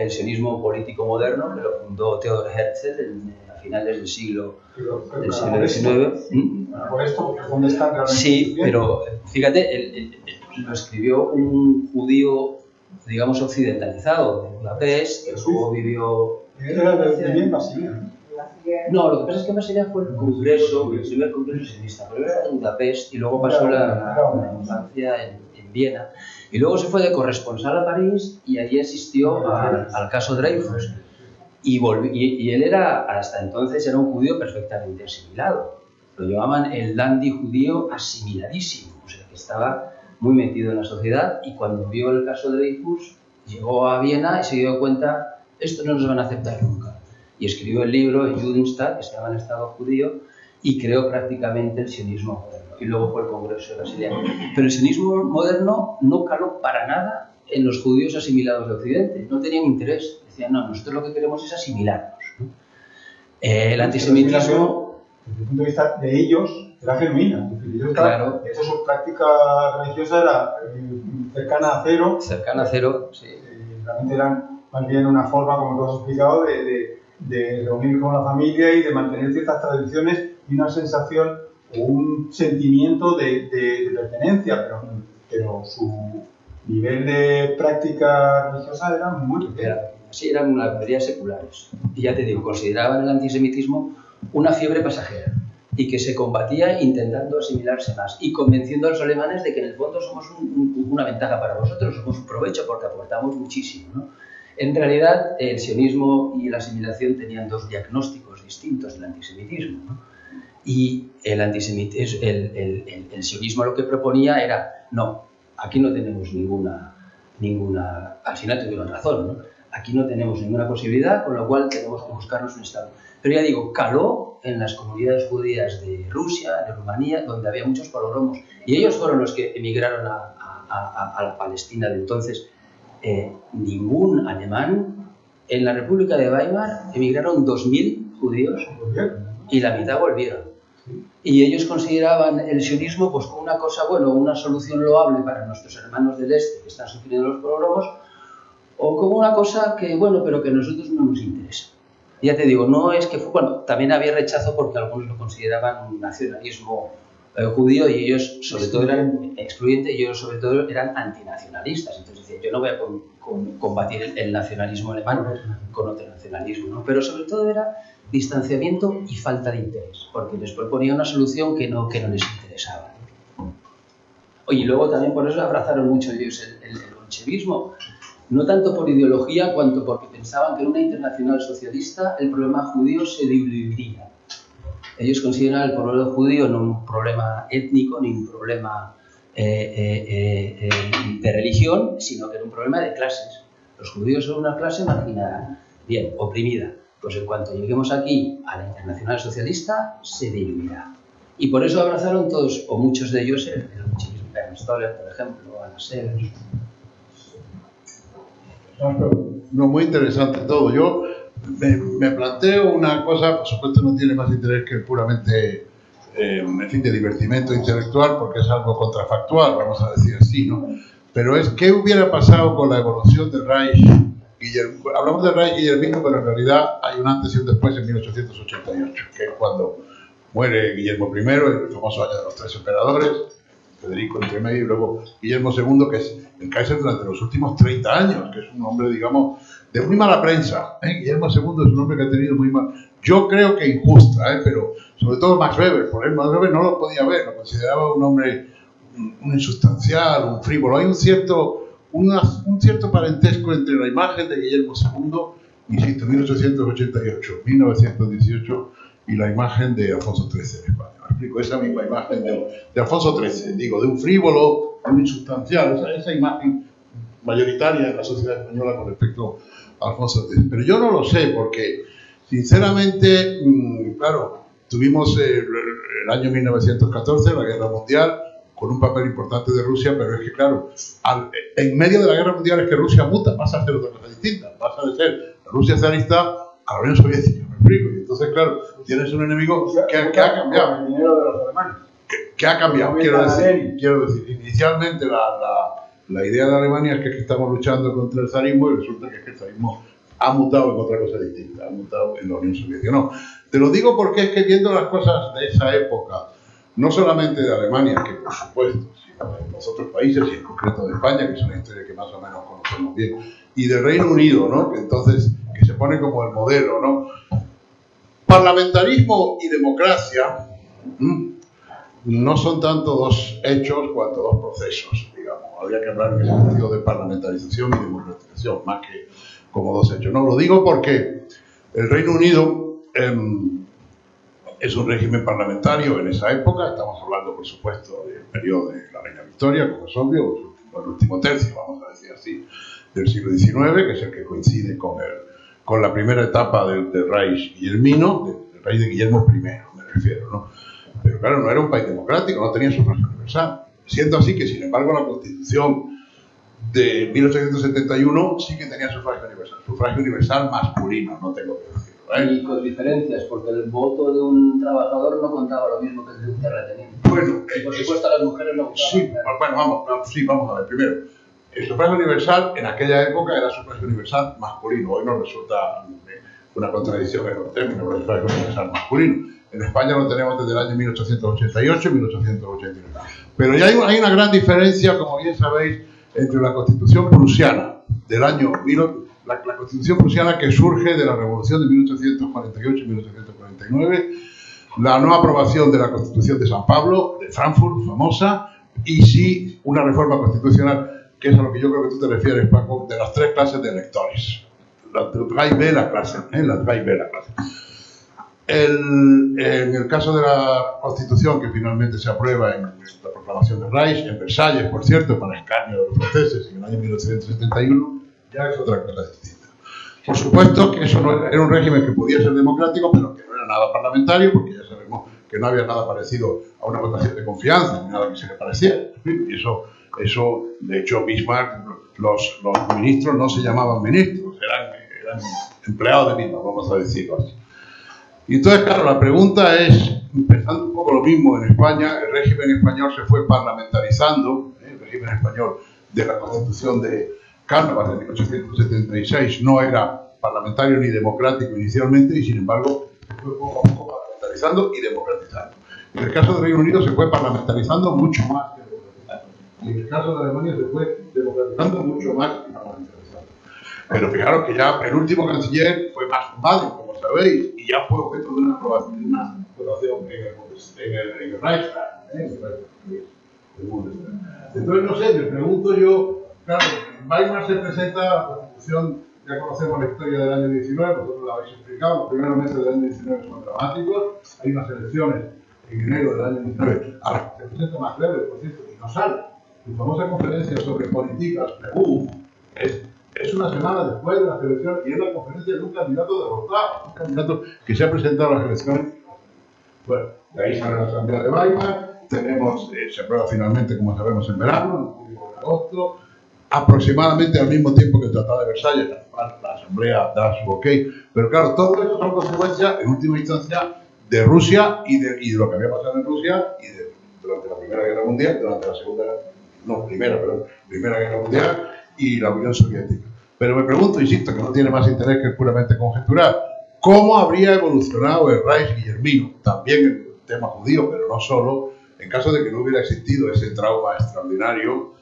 C: político moderno, que lo fundó Theodor Herzl a finales del siglo XIX.
B: Por esto, ¿dónde están realmente?
C: Sí, pero fíjate, lo escribió un judío, digamos, occidentalizado, de Budapest, que luego vivió...
B: Era de Basilea.
C: No, lo que pasa es que Basilea fue el primer congreso sionista, pero era de Budapest y luego pasó la infancia en Viena. Y luego se fue de corresponsal a París y allí asistió al caso Dreyfus. Y él hasta entonces era un judío perfectamente asimilado. Lo llamaban el dandy judío asimiladísimo, o sea, que estaba muy metido en la sociedad, y cuando vio el caso Dreyfus llegó a Viena y se dio cuenta, esto no nos van a aceptar nunca. Y escribió el libro, el Judenstaat, que se llama el Estado judío, y creó prácticamente el sionismo moderno. Y luego fue el Congreso de Basilea. Pero el sionismo moderno no caló para nada en los judíos asimilados de Occidente. No tenían interés. Decían, no, nosotros lo que queremos es asimilarnos, ¿no? El antisemitismo...
B: Desde el punto de vista de ellos, era genuina.
C: Claro.
B: De hecho, su práctica religiosa era cercana a cero.
C: Cercana a cero, sí.
B: Realmente eran más bien una forma, como tú has explicado, de reunir con la familia y de mantener ciertas tradiciones y una sensación o un sentimiento de pertenencia, pero su nivel de práctica religiosa era muy pequeño.
C: Sí, eran una mayoría seculares. Y ya te digo, consideraban el antisemitismo una fiebre pasajera y que se combatía intentando asimilarse más y convenciendo a los alemanes de que en el fondo somos una ventaja para vosotros, somos un provecho porque aportamos muchísimo, ¿no? En realidad, el sionismo y la asimilación tenían dos diagnósticos distintos del antisemitismo, ¿no? Y el sionismo lo que proponía era, no, aquí no tenemos ninguna al final tuvieron razón, ¿no? Aquí no tenemos ninguna posibilidad, con lo cual tenemos que buscarnos un Estado. Pero ya digo, caló en las comunidades judías de Rusia, de Rumanía, donde había muchos pogromos. Y ellos fueron los que emigraron a la Palestina de entonces. Ningún alemán. En la República de Weimar emigraron 2.000 judíos y la mitad volvieron. Y ellos consideraban el sionismo pues como una cosa, bueno, una solución loable para nuestros hermanos del este que están sufriendo los pogromos, o como una cosa que, bueno, pero que a nosotros no nos interesa. Ya te digo, no es que... Bueno, también había rechazo porque algunos lo consideraban un nacionalismo judío y ellos sobre todo eran excluyentes y ellos sobre todo eran antinacionalistas. Entonces decían, yo no voy a combatir el nacionalismo alemán con otro nacionalismo, ¿no? Pero sobre todo era distanciamiento y falta de interés, porque les proponía una solución que no les interesaba. Y luego también por eso abrazaron mucho ellos el bolchevismo, no tanto por ideología cuanto porque pensaban que en una internacional socialista el problema judío se diluiría. Ellos consideran el problema judío no un problema étnico ni un problema de religión, sino que era un problema de clases. Los judíos son una clase marginada, bien, oprimida. Pues en cuanto lleguemos aquí a la internacional socialista, se diluirá. Y por eso abrazaron todos, o muchos de ellos, el bolchevismo. Ernst Stoller, por ejemplo, Anna Severs.
F: No, muy interesante todo. Yo me planteo una cosa, por supuesto no tiene más interés que puramente, en fin, de divertimento intelectual, porque es algo contrafactual, vamos a decir así, ¿no? Pero es, ¿qué hubiera pasado con la evolución del Reich? Hablamos del Reich guillermino, pero en realidad hay un antes y un después en 1888, que es cuando muere Guillermo I, el famoso año de los 3 emperadores, Federico entre medio, y luego Guillermo II, que es el Kaiser durante los últimos 30 años, que es un hombre, digamos, de muy mala prensa. Guillermo II es un hombre que ha tenido muy mal, yo creo que injusta, pero sobre todo Max Weber, por él Max Weber no lo podía ver, lo consideraba un hombre, un insustancial, un frívolo. Hay un cierto parentesco entre la imagen de Guillermo II, insisto, 1888, 1918, y la imagen de Alfonso XIII en España. Me explico, esa misma imagen de Alfonso XIII, digo, de un frívolo, de un insustancial, esa imagen mayoritaria en la sociedad española con respecto a Alfonso XIII. Pero yo no lo sé, porque Sinceramente, claro, tuvimos el año 1914, la Guerra Mundial, con un papel importante de Rusia, pero es que, claro, en medio de la Guerra Mundial es que Rusia muta, pasa a ser otra cosa distinta, pasa de ser la Rusia zarista a la Unión Soviética, me explico. Y entonces, claro, tienes un enemigo que ha cambiado.
B: El dinero de los alemanes.
F: Que ha cambiado, quiero decir, inicialmente la idea de Alemania es que estamos luchando contra el zarismo y resulta que el zarismo ha mutado en otra cosa distinta, ha mutado en la Unión Soviética. No, te lo digo porque es que viendo las cosas de esa época, no solamente de Alemania, que por supuesto, sino de los otros países, y en concreto de España, que es una historia que más o menos conocemos bien, y del Reino Unido, ¿no? Que entonces, que se pone como el modelo, ¿no? Parlamentarismo y democracia no son tanto dos hechos cuanto dos procesos, digamos. Habría que hablar en el sentido de parlamentarización y democratización, más que como dos hechos. No, lo digo porque el Reino Unido es un régimen parlamentario en esa época. Estamos hablando, por supuesto, del periodo de la Reina Victoria, como es obvio, el último tercio, vamos a decir así, del siglo XIX, que es el que coincide con la primera etapa del Reich guillermino, del rey de Guillermo I, me refiero, ¿no? Pero claro, no era un país democrático, no tenía sufragio universal. Siendo así que, sin embargo, la Constitución de 1871 sí que tenía sufragio universal masculino, no tengo que decirlo.
C: Y con diferencias, porque el voto de un trabajador no contaba lo mismo que el de un terrateniente.
F: Bueno,
C: y por supuesto las mujeres no votaban.
F: Sí, bueno, vamos a ver. Primero, el sufragio universal en aquella época era sufragio universal masculino. Hoy nos resulta una contradicción en los términos del sufragio universal masculino. En España lo tenemos desde el año 1888 y 1889. Pero ya hay una gran diferencia, como bien sabéis, entre la Constitución prusiana del año la Constitución prusiana que surge de la Revolución de 1848 y 1849, la no aprobación de la Constitución de San Pablo, de Frankfurt, famosa, y sí una reforma constitucional, que es a lo que yo creo que tú te refieres, Paco, de las tres clases de electores. La drei Wähler clase, la drei Wähler clase. En el caso de la Constitución, que finalmente se aprueba en la proclamación de Reich, en Versalles, por cierto, para escarnio de los franceses en el año 1871, ya es otra cosa distinta. Por supuesto que eso no era un régimen que podía ser democrático, pero que no era nada parlamentario, porque ya sabemos que no había nada parecido a una votación de confianza, ni nada que se le pareciera. Y eso, de hecho, Bismarck, los ministros no se llamaban ministros, eran empleados de Bismarck, vamos a decirlo así. Y entonces, claro, la pregunta es, empezando un poco lo mismo en España, el régimen español se fue parlamentarizando, el régimen español de la Constitución de Cánovas de 1876 no era parlamentario ni democrático inicialmente y, sin embargo, se fue poco a poco parlamentarizando y democratizando. En el caso del Reino Unido se fue parlamentarizando mucho más que democratizando. Y en el caso de Alemania se fue democratizando mucho más que parlamentarizando. Pero fijaros que ya el último canciller fue Max von Baden, como sabéis, y ya fue objeto de una aprobación en el Reichstag, Entonces, no sé, me pregunto yo, claro, en Weimar se presenta la Constitución, ya conocemos la historia del año 19, vosotros la habéis explicado, los primeros meses del año 19 son dramáticos, hay unas elecciones en enero del año 19, ahora se presenta más breve, por cierto, y no sale. Su famosa conferencia sobre políticas, es una semana después de las elecciones y es la conferencia de un candidato derrotado, un candidato que se ha presentado a las elecciones. Bueno, de ahí sale la Asamblea de Weimar, se aprueba finalmente, como sabemos, en verano, en julio, en agosto, aproximadamente al mismo tiempo que el Tratado de Versalles, la Asamblea da su ok, pero claro, todo esto son consecuencias, en última instancia, de Rusia y de lo que había pasado en Rusia y durante la Primera Guerra Mundial, durante la Primera Guerra Mundial y la Unión Soviética. Pero me pregunto, insisto, que no tiene más interés que puramente conjeturar, ¿cómo habría evolucionado el Reich guillermino? También el tema judío, pero no solo, en caso de que no hubiera existido ese trauma extraordinario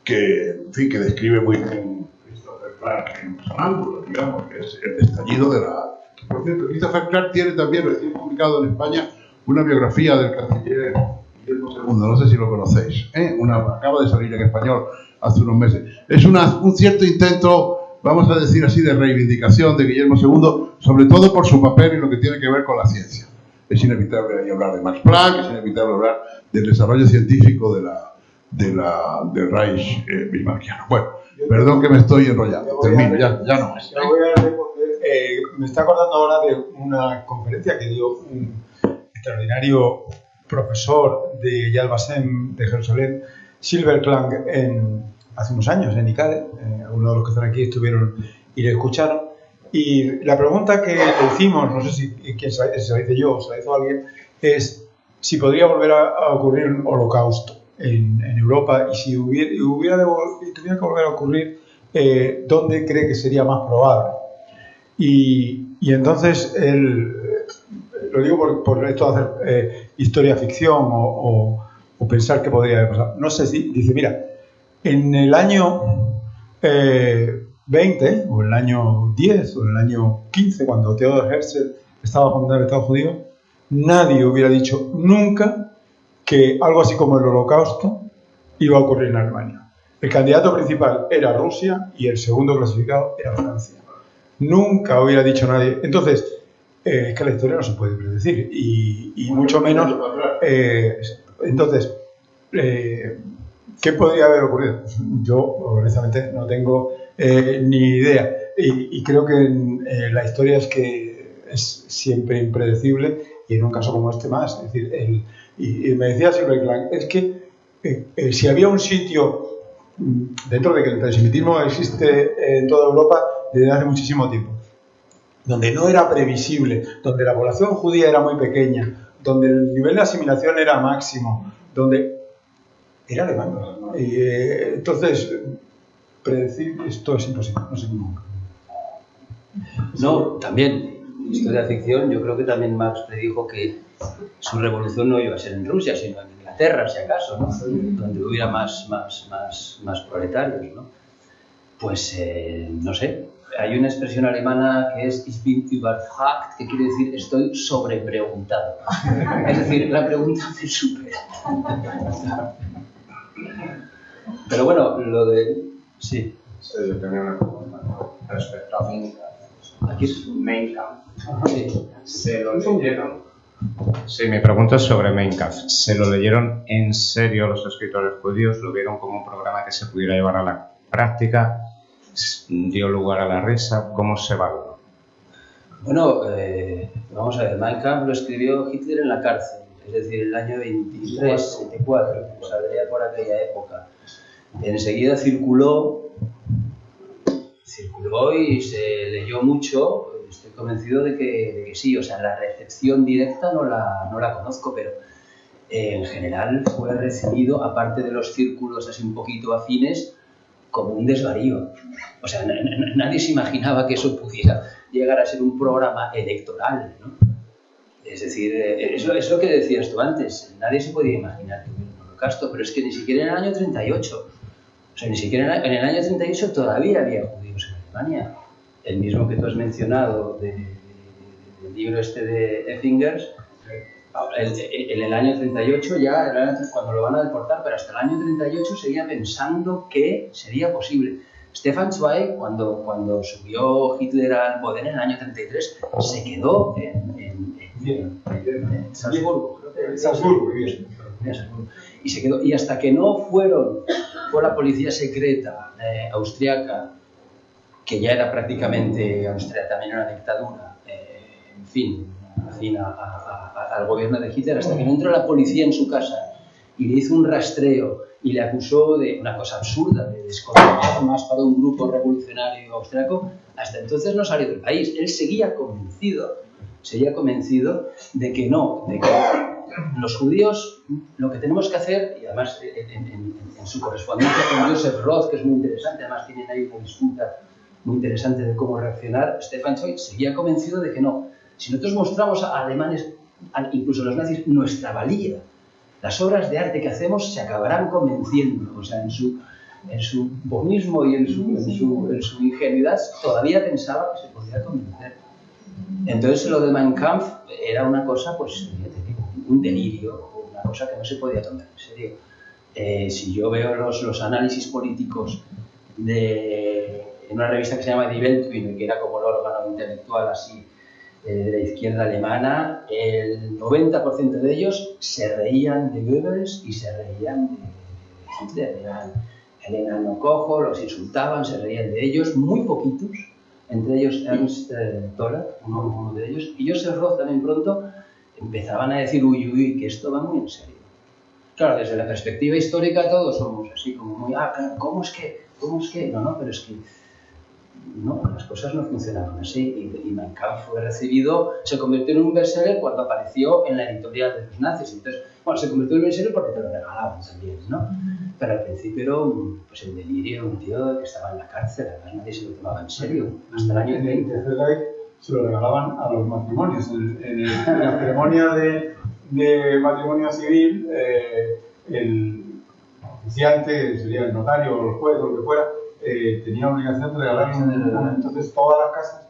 F: que, en fin, que describe muy bien Christopher Clark en Sonámbulo, digamos, que es el estallido de la... Por cierto, Christopher Clark tiene también recién publicado en España una biografía del canciller Guillermo II, no sé si lo conocéis, acaba de salir en español hace unos meses. Es un cierto intento, vamos a decir así, de reivindicación de Guillermo II, sobre todo por su papel y lo que tiene que ver con la ciencia. Es inevitable hablar de Max Planck, es inevitable hablar del desarrollo científico del Reich bismarckiano. Bueno, perdón que me estoy enrollando, termino, ya no más.
B: me está acordando ahora de una conferencia que dio un extraordinario profesor de Yad Vashem de Jerusalén, Silverklang, hace unos años en ICADE. Algunos de los que están aquí estuvieron y le escucharon. Y la pregunta que le hicimos, no sé si se la hice yo o se la hizo alguien, es si podría volver a ocurrir un holocausto en Europa, y si tuviera que volver a ocurrir, ¿dónde cree que sería más probable? Y entonces él, lo digo por esto de hacer historia ficción o pensar que podría haber pasado. No sé si, dice, mira, en el año 20 o en el año 10 o en el año 15, cuando Theodor Herzl estaba comandando el Estado judío, nadie hubiera dicho nunca que algo así como el holocausto iba a ocurrir en Alemania. El candidato principal era Rusia y el segundo clasificado era Francia. Nunca hubiera dicho nadie. Entonces, es que la historia no se puede predecir, y mucho menos. Entonces, ¿qué podría haber ocurrido? Yo, honestamente, no tengo ni idea. Y creo que la historia es que es siempre impredecible, y en un caso como este más. Es decir, y me decía Silverklang, es que si había un sitio, dentro de que el antisemitismo existe en toda Europa desde hace muchísimo tiempo, donde no era previsible, donde la población judía era muy pequeña, donde el nivel de asimilación era máximo, donde era Alemania. Entonces, predecir esto es imposible, no sé nunca.
C: No, también, historia de ficción, yo creo que también Marx predijo que su revolución no iba a ser en Rusia, sino en Inglaterra, si acaso, ¿no? Donde hubiera más proletarios, ¿no? Pues, no sé, hay una expresión alemana que es "Ich bin überfragt", que quiere decir estoy sobrepreguntado. Es decir, la pregunta me supera. Pero bueno, lo de... Sí.
G: Sí, yo tenía una pregunta respecto a Mein Kampf.
C: Aquí es
G: Mein Kampf.
C: Sí.
G: ¿Se lo leyeron? Sí, mi pregunta es sobre Mein Kampf. ¿Se lo leyeron en serio los escritores judíos? ¿Lo vieron como un programa que se pudiera llevar a la práctica? ¿Dio lugar a la risa? ¿Cómo se valoró?
C: Bueno, vamos a ver, Mein Kampf lo escribió Hitler en la cárcel, es decir, el año 23, 24, saldría por aquella época. Enseguida circuló y se leyó mucho. Estoy convencido de que sí, o sea, la recepción directa no la conozco, pero en general fue recibido, aparte de los círculos así un poquito afines, como un desvarío. O sea, nadie se imaginaba que eso pudiera llegar a ser un programa electoral, ¿no? Es decir, es lo que decías tú antes, nadie se podía imaginar que hubiera un holocausto, pero es que ni siquiera en el año 38, o sea, ni siquiera en el año 38 todavía había judíos en Alemania. El mismo que tú has mencionado del libro este de Effingers, en el año 38 ya, cuando lo van a deportar, pero hasta el año 38 seguía pensando que sería posible. Stefan Zweig, cuando subió Hitler al poder en el año 33, se quedó en Salzburgo, creo que
B: Salzburgo,
C: y se quedó, y hasta que no fue la policía secreta austriaca, que ya era prácticamente, Austria también era una dictadura, en fin, al gobierno de Hitler, hasta que no entró la policía en su casa y le hizo un rastreo y le acusó de una cosa absurda, de descontrol más para un grupo revolucionario austriaco, hasta entonces no salió del país. Él seguía convencido de que no, de que los judíos lo que tenemos que hacer, y además en su correspondencia con Joseph Roth, que es muy interesante, además tienen ahí una disputa muy interesante de cómo reaccionar, Stefan Zweig seguía convencido de que no. Si nosotros mostramos a alemanes, incluso a los nazis, nuestra valía, las obras de arte que hacemos se acabarán convenciendo. O sea, en su bonismo y en su ingenuidad todavía pensaba que se podía convencer. Entonces lo de Mein Kampf era una cosa, pues, un delirio, una cosa que no se podía tomar en serio. Si yo veo los análisis políticos en una revista que se llama Die Weltbühne, que era como el órgano intelectual así de la izquierda alemana, el 90% de ellos se reían de Goebbels y se reían de Hitler. Eran el enano cojo, los insultaban, se reían de ellos, muy poquitos entre ellos Ernst Toller, uno de ellos, y Joseph Roth también pronto empezaban a decir, uy, que esto va muy en serio. Claro, desde la perspectiva histórica todos somos así como muy, claro, ¿cómo es que? No, pero es que no, las cosas no funcionaban así y Mein Kampf se convirtió en un bestseller cuando apareció en la editorial de los nazis. Entonces, bueno, se convirtió en un bestseller porque te lo regalaban también, ¿no? Pero al principio era pues, el delirio de un tío que estaba en la cárcel, además nadie se lo tomaba en serio, hasta el año 30.
B: En el Tercer Reich se lo regalaban a los matrimonios. En la ceremonia de matrimonio civil, el oficiante, sería el notario o el juez o lo que fuera, tenía obligación de regalar entonces todas las casas,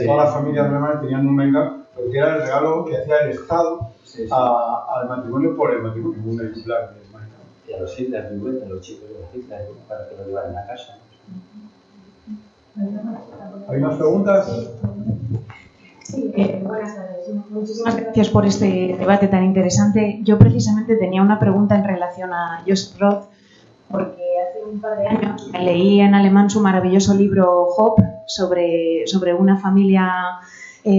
B: todas las familias alemanas tenían un Mein Kampf, porque era el regalo que hacía el Estado al matrimonio por el matrimonio, un ejemplar de Mein Kampf.
C: Y a los Hitler, a los chicos de los Hitler, para que lo llevaran a casa.
B: ¿Hay más preguntas?
H: Sí, buenas tardes. Muchísimas gracias por este debate tan interesante. Yo precisamente tenía una pregunta en relación a Joseph Roth, porque hace un par de años leí en alemán su maravilloso libro Hop sobre una familia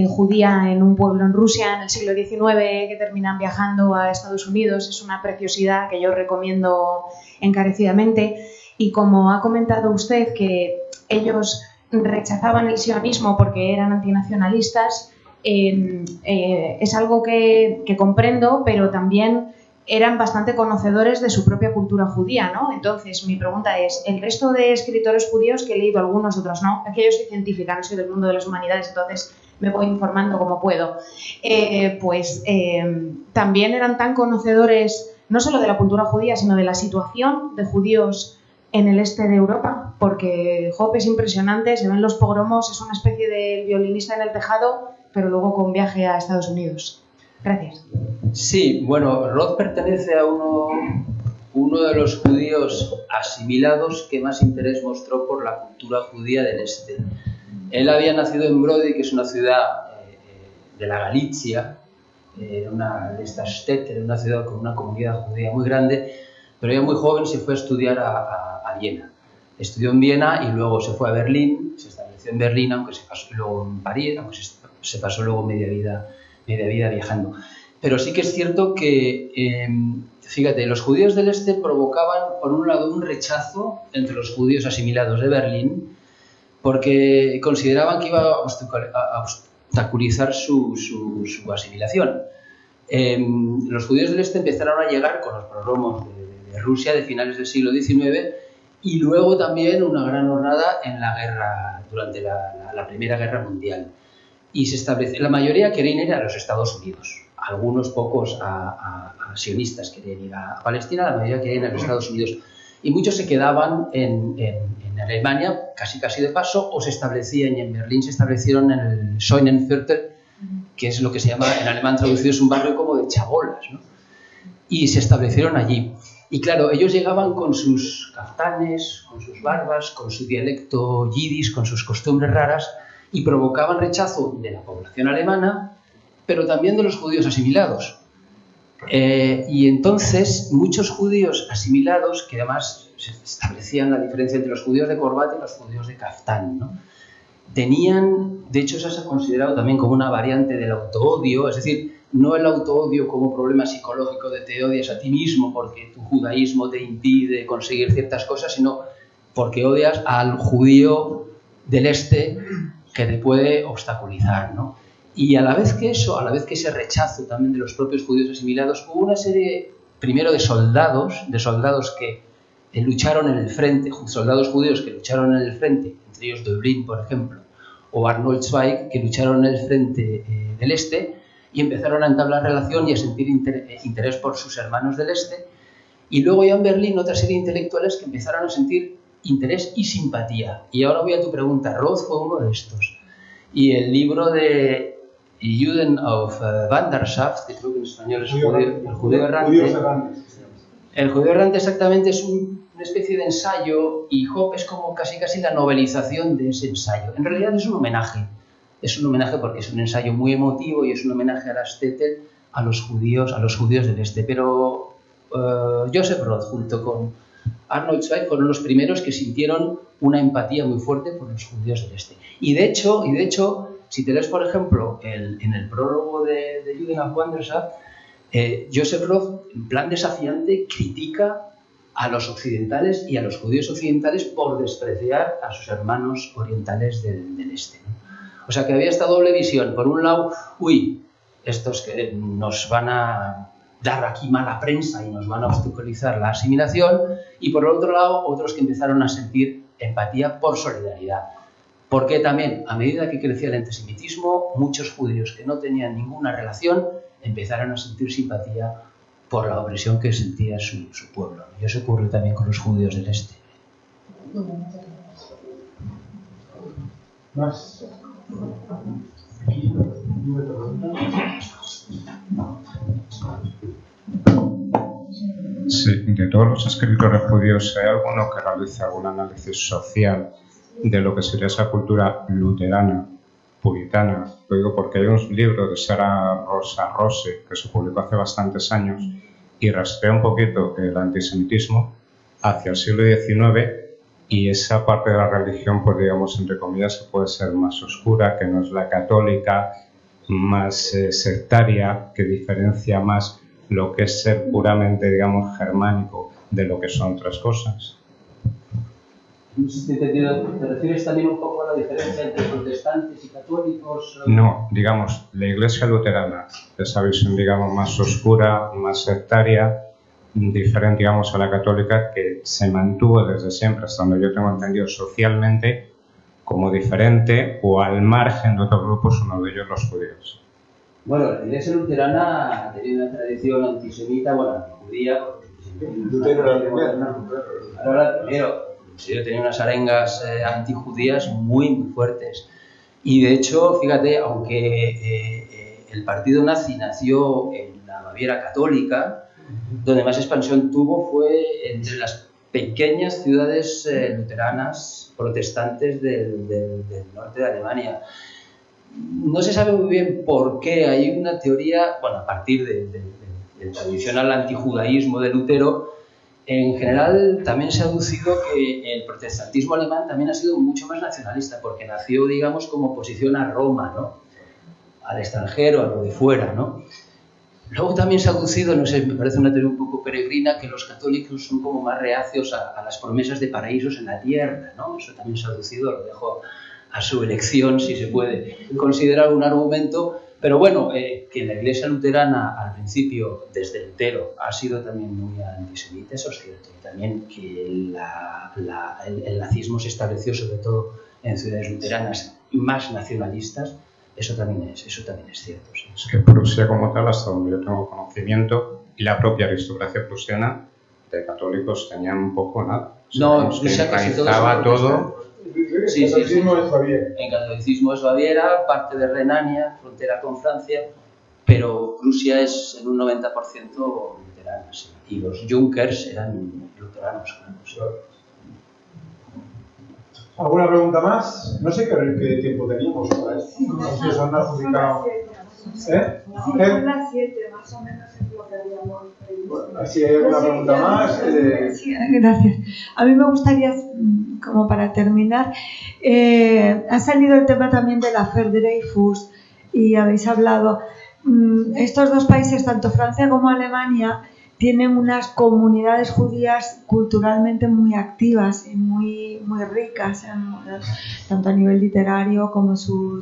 H: judía en un pueblo en Rusia en el siglo XIX que terminan viajando a Estados Unidos. Es una preciosidad que yo recomiendo encarecidamente. Y como ha comentado usted que ellos rechazaban el sionismo porque eran antinacionalistas, es algo que comprendo, pero también eran bastante conocedores de su propia cultura judía, ¿no? Entonces, mi pregunta es, el resto de escritores judíos, que he leído algunos, otros no, es que yo soy científica, no soy del mundo de las humanidades, entonces me voy informando como puedo, también eran tan conocedores no solo de la cultura judía, sino de la situación de judíos en el este de Europa, porque Hop es impresionante, se ven los pogromos, es una especie de violinista en el tejado, pero luego con viaje a Estados Unidos. Gracias.
C: Sí, bueno, Roth pertenece a uno de los judíos asimilados que más interés mostró por la cultura judía del este. Él había nacido en Brody, que es una ciudad de la Galicia, de estas Städte, era una ciudad con una comunidad judía muy grande, pero ya muy joven se fue a estudiar a Viena. Estudió en Viena y luego se fue a Berlín, se estableció en Berlín, aunque se pasó luego en París, aunque se pasó luego media vida viajando. Pero sí que es cierto que, fíjate, los judíos del este provocaban, por un lado, un rechazo entre los judíos asimilados de Berlín, porque consideraban que iba a obstaculizar su asimilación. Los judíos del este empezaron a llegar con los pogromos de Rusia de finales del siglo XIX y luego también una gran hornada en la guerra, durante la Primera Guerra Mundial. Y se establece, la mayoría querían ir a los Estados Unidos, algunos pocos a sionistas querían ir a Palestina, la mayoría querían ir a los Estados Unidos. Y muchos se quedaban en Alemania, casi de paso, o se establecían, y en Berlín se establecieron en el Scheunenviertel, que es lo que se llama en alemán traducido, es un barrio como de chabolas, ¿no? Y se establecieron allí. Y claro, ellos llegaban con sus kaftanes, con sus barbas, con su dialecto yiddish, con sus costumbres raras, y provocaban rechazo de la población alemana, pero también de los judíos asimilados. Y entonces muchos judíos asimilados, que además se establecían la diferencia entre los judíos de corbata y los judíos de kaftán, ¿no? Tenían, de hecho eso se ha considerado también como una variante del autoodio, es decir, no el autoodio como problema psicológico de te odias a ti mismo porque tu judaísmo te impide conseguir ciertas cosas, sino porque odias al judío del este que te puede obstaculizar, ¿no? Y a la vez que ese rechazo también de los propios judíos asimilados, hubo una serie, primero de soldados que lucharon en el frente, soldados judíos que lucharon en el frente, entre ellos Döblin, por ejemplo, o Arnold Zweig, que lucharon en el frente del este y empezaron a entablar relación y a sentir interés por sus hermanos del este. Y luego ya en Berlín otra serie de intelectuales que empezaron a sentir interés y simpatía. Y ahora voy a tu pregunta. Roth fue uno de estos. Y el libro de Juden auf Wanderschaft, que creo que en español es el judío errante. El judío errante exactamente es una especie de ensayo, y Hop es como casi la novelización de ese ensayo. En realidad es un homenaje. Es un homenaje porque es un ensayo muy emotivo y es un homenaje a la Städte, a los judíos del este. Pero Joseph Roth, junto con Arnold Zweig fueron los primeros que sintieron una empatía muy fuerte por los judíos del Este. Y de hecho, si te lees, por ejemplo, en el prólogo de Juden auf Wanderschaft, Joseph Roth, en plan desafiante, critica a los occidentales y a los judíos occidentales por despreciar a sus hermanos orientales del Este, ¿no? O sea que había esta doble visión. Por un lado, estos que nos van a dar aquí mala prensa y nos van a obstaculizar la asimilación, y por el otro lado, otros que empezaron a sentir empatía por solidaridad. Porque también, a medida que crecía el antisemitismo, muchos judíos que no tenían ninguna relación empezaron a sentir simpatía por la opresión que sentía su pueblo. Y eso ocurre también con los judíos del Este.
B: Más.
G: Sí, de todos los escritores judíos, ¿hay alguno que realice algún análisis social de lo que sería esa cultura luterana, puritana? Lo digo porque hay un libro de Sarah Rosa Rose que se publicó hace bastantes años y rastrea un poquito el antisemitismo hacia el siglo XIX, y esa parte de la religión, pues digamos, entre comillas, que puede ser más oscura, que no es la católica, más sectaria, que diferencia más lo que es ser puramente, digamos, germánico de lo que son otras cosas.
C: ¿Te refieres también un poco a la diferencia entre protestantes y católicos?
G: No, digamos, la Iglesia luterana, esa visión, digamos, más oscura, más sectaria, diferente, digamos, a la católica, que se mantuvo desde siempre, hasta donde yo tengo entendido, socialmente, como diferente o al margen de otros grupos, uno de ellos los judíos.
C: Bueno, la Iglesia luterana tenía una tradición antisemita, judía, ahora primero, sí, tenía unas arengas antijudías muy fuertes. Y de hecho, fíjate, aunque el partido nazi nació en la Baviera católica, donde más expansión tuvo fue entre las pequeñas ciudades luteranas protestantes del norte de Alemania. No se sabe muy bien por qué. Hay una teoría, a partir del tradicional antijudaísmo de Lutero. En general, también se ha aducido que el protestantismo alemán también ha sido mucho más nacionalista, porque nació, digamos, como oposición a Roma, ¿no? Al extranjero, a lo de fuera, ¿no? Luego también se ha aducido, no sé, me parece una teoría un poco peregrina, que los católicos son como más reacios a las promesas de paraísos en la tierra, ¿no? Eso también se ha aducido, lo dejo a su elección, si se puede considerar un argumento. Pero bueno, que la Iglesia luterana al principio, desde Lutero, ha sido también muy antisemita, eso es cierto. Y también que el nazismo se estableció sobre todo en ciudades luteranas más nacionalistas, eso también es cierto. Sí.
G: Es que Prusia como tal, hasta donde yo tengo conocimiento, y la propia aristocracia prusiana de católicos tenían un poco nada. O sea,
C: no, Prusia casi todo. Sí. En catolicismo es Baviera, parte de Renania, frontera con Francia, pero Prusia es en un 90% luterana, sí. Y los Junkers eran luteranos. Sí.
B: ¿Alguna pregunta más? No sé qué tiempo teníamos para esto. Si os han adjudicado.
A: Son las 7, más o menos es lo que habíamos previsto.
B: Si hay alguna pregunta más.
A: Sí, gracias. A mí me gustaría, como para terminar, ha salido el tema también de la Affaire Dreyfus y habéis hablado. Estos dos países, tanto Francia como Alemania, tienen unas comunidades judías culturalmente muy activas y muy ricas, tanto a nivel literario como su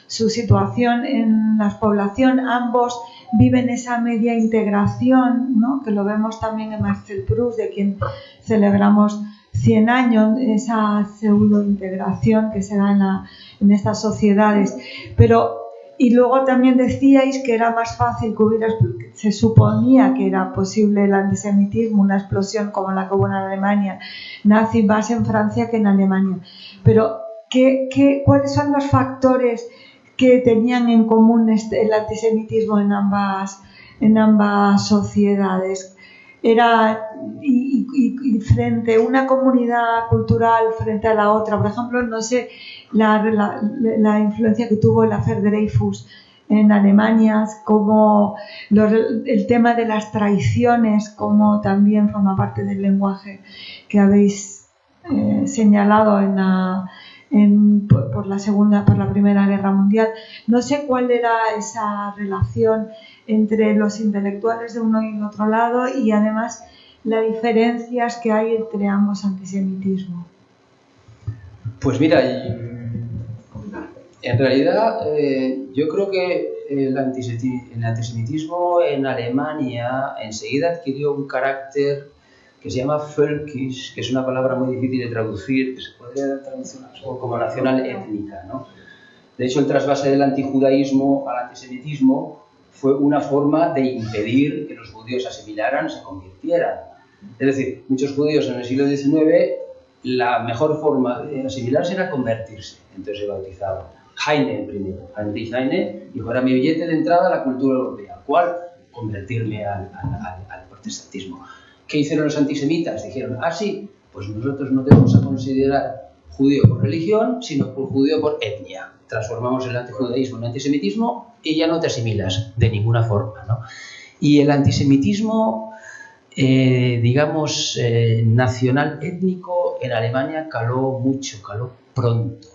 A: situación en la población. Ambos viven esa media integración, ¿no? Que lo vemos también en Marcel Proust, de quien celebramos 100 años, esa pseudo integración que se da en estas sociedades. Y luego también decíais que era más fácil se suponía que era posible el antisemitismo, una explosión como la que hubo en Alemania nazi, más en Francia que en Alemania. Pero, ¿cuáles son los factores que tenían en común el antisemitismo en ambas sociedades? Era y frente a una comunidad cultural frente a la otra, por ejemplo, no sé, la influencia que tuvo la Affaire Dreyfus en Alemania, como el tema de las traiciones, como también forma parte del lenguaje que habéis señalado por la Primera Guerra Mundial. No sé cuál era esa relación entre los intelectuales de uno y de otro lado y además las diferencias que hay entre ambos antisemitismos.
C: Pues mira, en realidad yo creo que el antisemitismo en Alemania enseguida adquirió un carácter que se llama völkisch, que es una palabra muy difícil de traducir, que se podría traducir como nacional étnica, ¿no? De hecho, el trasvase del antijudaísmo al antisemitismo fue una forma de impedir que los judíos asimilaran, se convirtieran. Es decir, muchos judíos en el siglo XIX, la mejor forma de asimilarse era convertirse, entonces se bautizaban. Heine primero, Heinrich Heine, dijo, era mi billete de entrada a la cultura europea. ¿Cuál? Convertirme al protestantismo. ¿Qué hicieron los antisemitas? Dijeron, sí, pues nosotros no te vamos a considerar judío por religión, sino por judío por etnia. Transformamos el antijudaísmo en antisemitismo y ya no te asimilas de ninguna forma, ¿no? Y el antisemitismo, nacional étnico en Alemania caló mucho, caló pronto.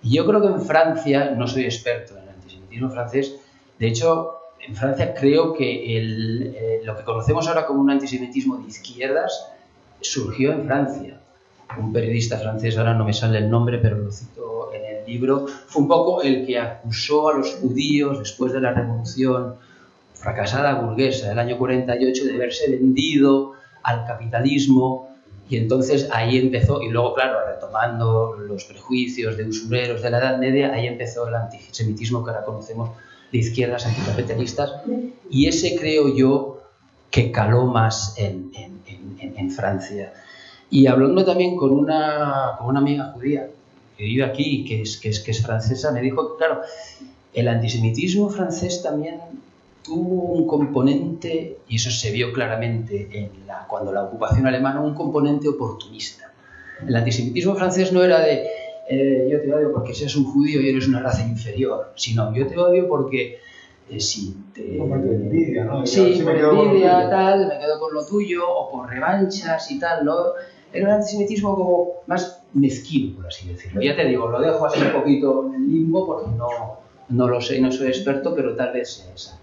C: Y yo creo que en Francia, no soy experto en el antisemitismo francés, de hecho, en Francia creo que lo que conocemos ahora como un antisemitismo de izquierdas surgió en Francia. Un periodista francés, ahora no me sale el nombre, pero lo cito en el libro, fue un poco el que acusó a los judíos después de la revolución fracasada burguesa del año 48 de haberse vendido al capitalismo, y entonces ahí empezó, y luego claro, retomando los prejuicios de usureros de la Edad Media, ahí empezó el antisemitismo que ahora conocemos de izquierdas anticapitalistas, y ese creo yo que caló más en Francia. Y hablando también con una amiga judía que vive aquí, que es francesa, me dijo que claro, el antisemitismo francés también tuvo un componente, y eso se vio claramente cuando la ocupación alemana, un componente oportunista. El antisemitismo francés no era de yo te odio porque seas un judío y eres una raza inferior, sino yo te odio porque
B: Como de envidia, ¿no?
C: Sí, por envidia, tal, me quedo con lo tuyo, o por revanchas y tal, ¿no? Era un antisemitismo como más mezquino, por así decirlo. Ya te digo, lo dejo así un poquito en el limbo porque no lo sé, no soy experto, pero tal vez sea esa.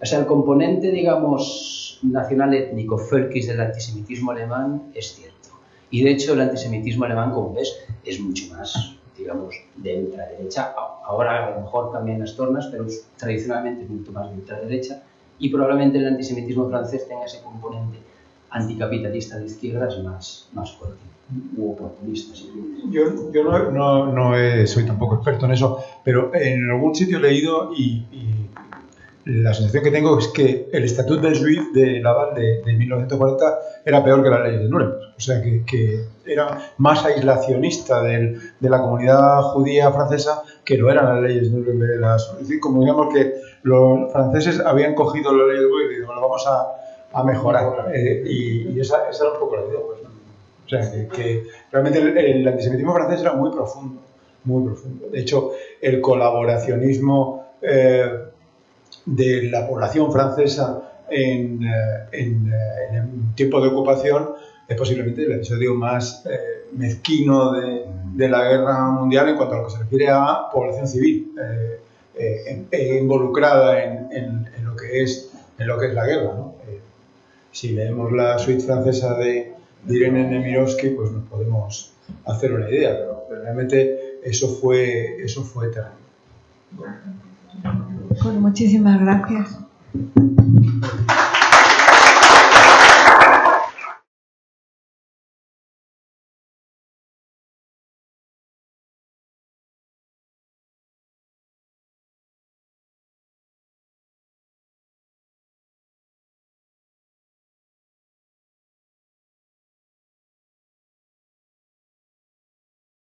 C: O sea, el componente, digamos, nacional étnico, völkisch del antisemitismo alemán es cierto. Y de hecho el antisemitismo alemán, como ves, es mucho más, digamos, de ultraderecha. Ahora a lo mejor cambian las tornas, pero tradicionalmente es mucho más de ultraderecha. Y probablemente el antisemitismo francés tenga ese componente anticapitalista de izquierdas más fuerte, u oportunista, si quieres.
B: Yo no soy tampoco experto en eso, pero en algún sitio he leído y la sensación que tengo es que el Estatut del Juif de Laval de 1940 era peor que la ley de Nuremberg. O sea, que era más aislacionista de la comunidad judía francesa que lo eran las leyes de Nuremberg. Es decir, como digamos que los franceses habían cogido la ley de Nuremberg y digo, lo vamos a mejorar. Y esa era un poco la idea. Pues, ¿no? O sea, que realmente el antisemitismo francés era muy profundo, muy profundo. De hecho, el colaboracionismo de la población francesa en tiempo de ocupación es posiblemente el episodio más mezquino de la guerra mundial en cuanto a lo que se refiere a población civil involucrada en lo que es la guerra, ¿no? Si leemos la suite francesa de Irene Nemirovsky, pues nos podemos hacer una idea, pero realmente eso fue terrible.
A: Pues muchísimas gracias.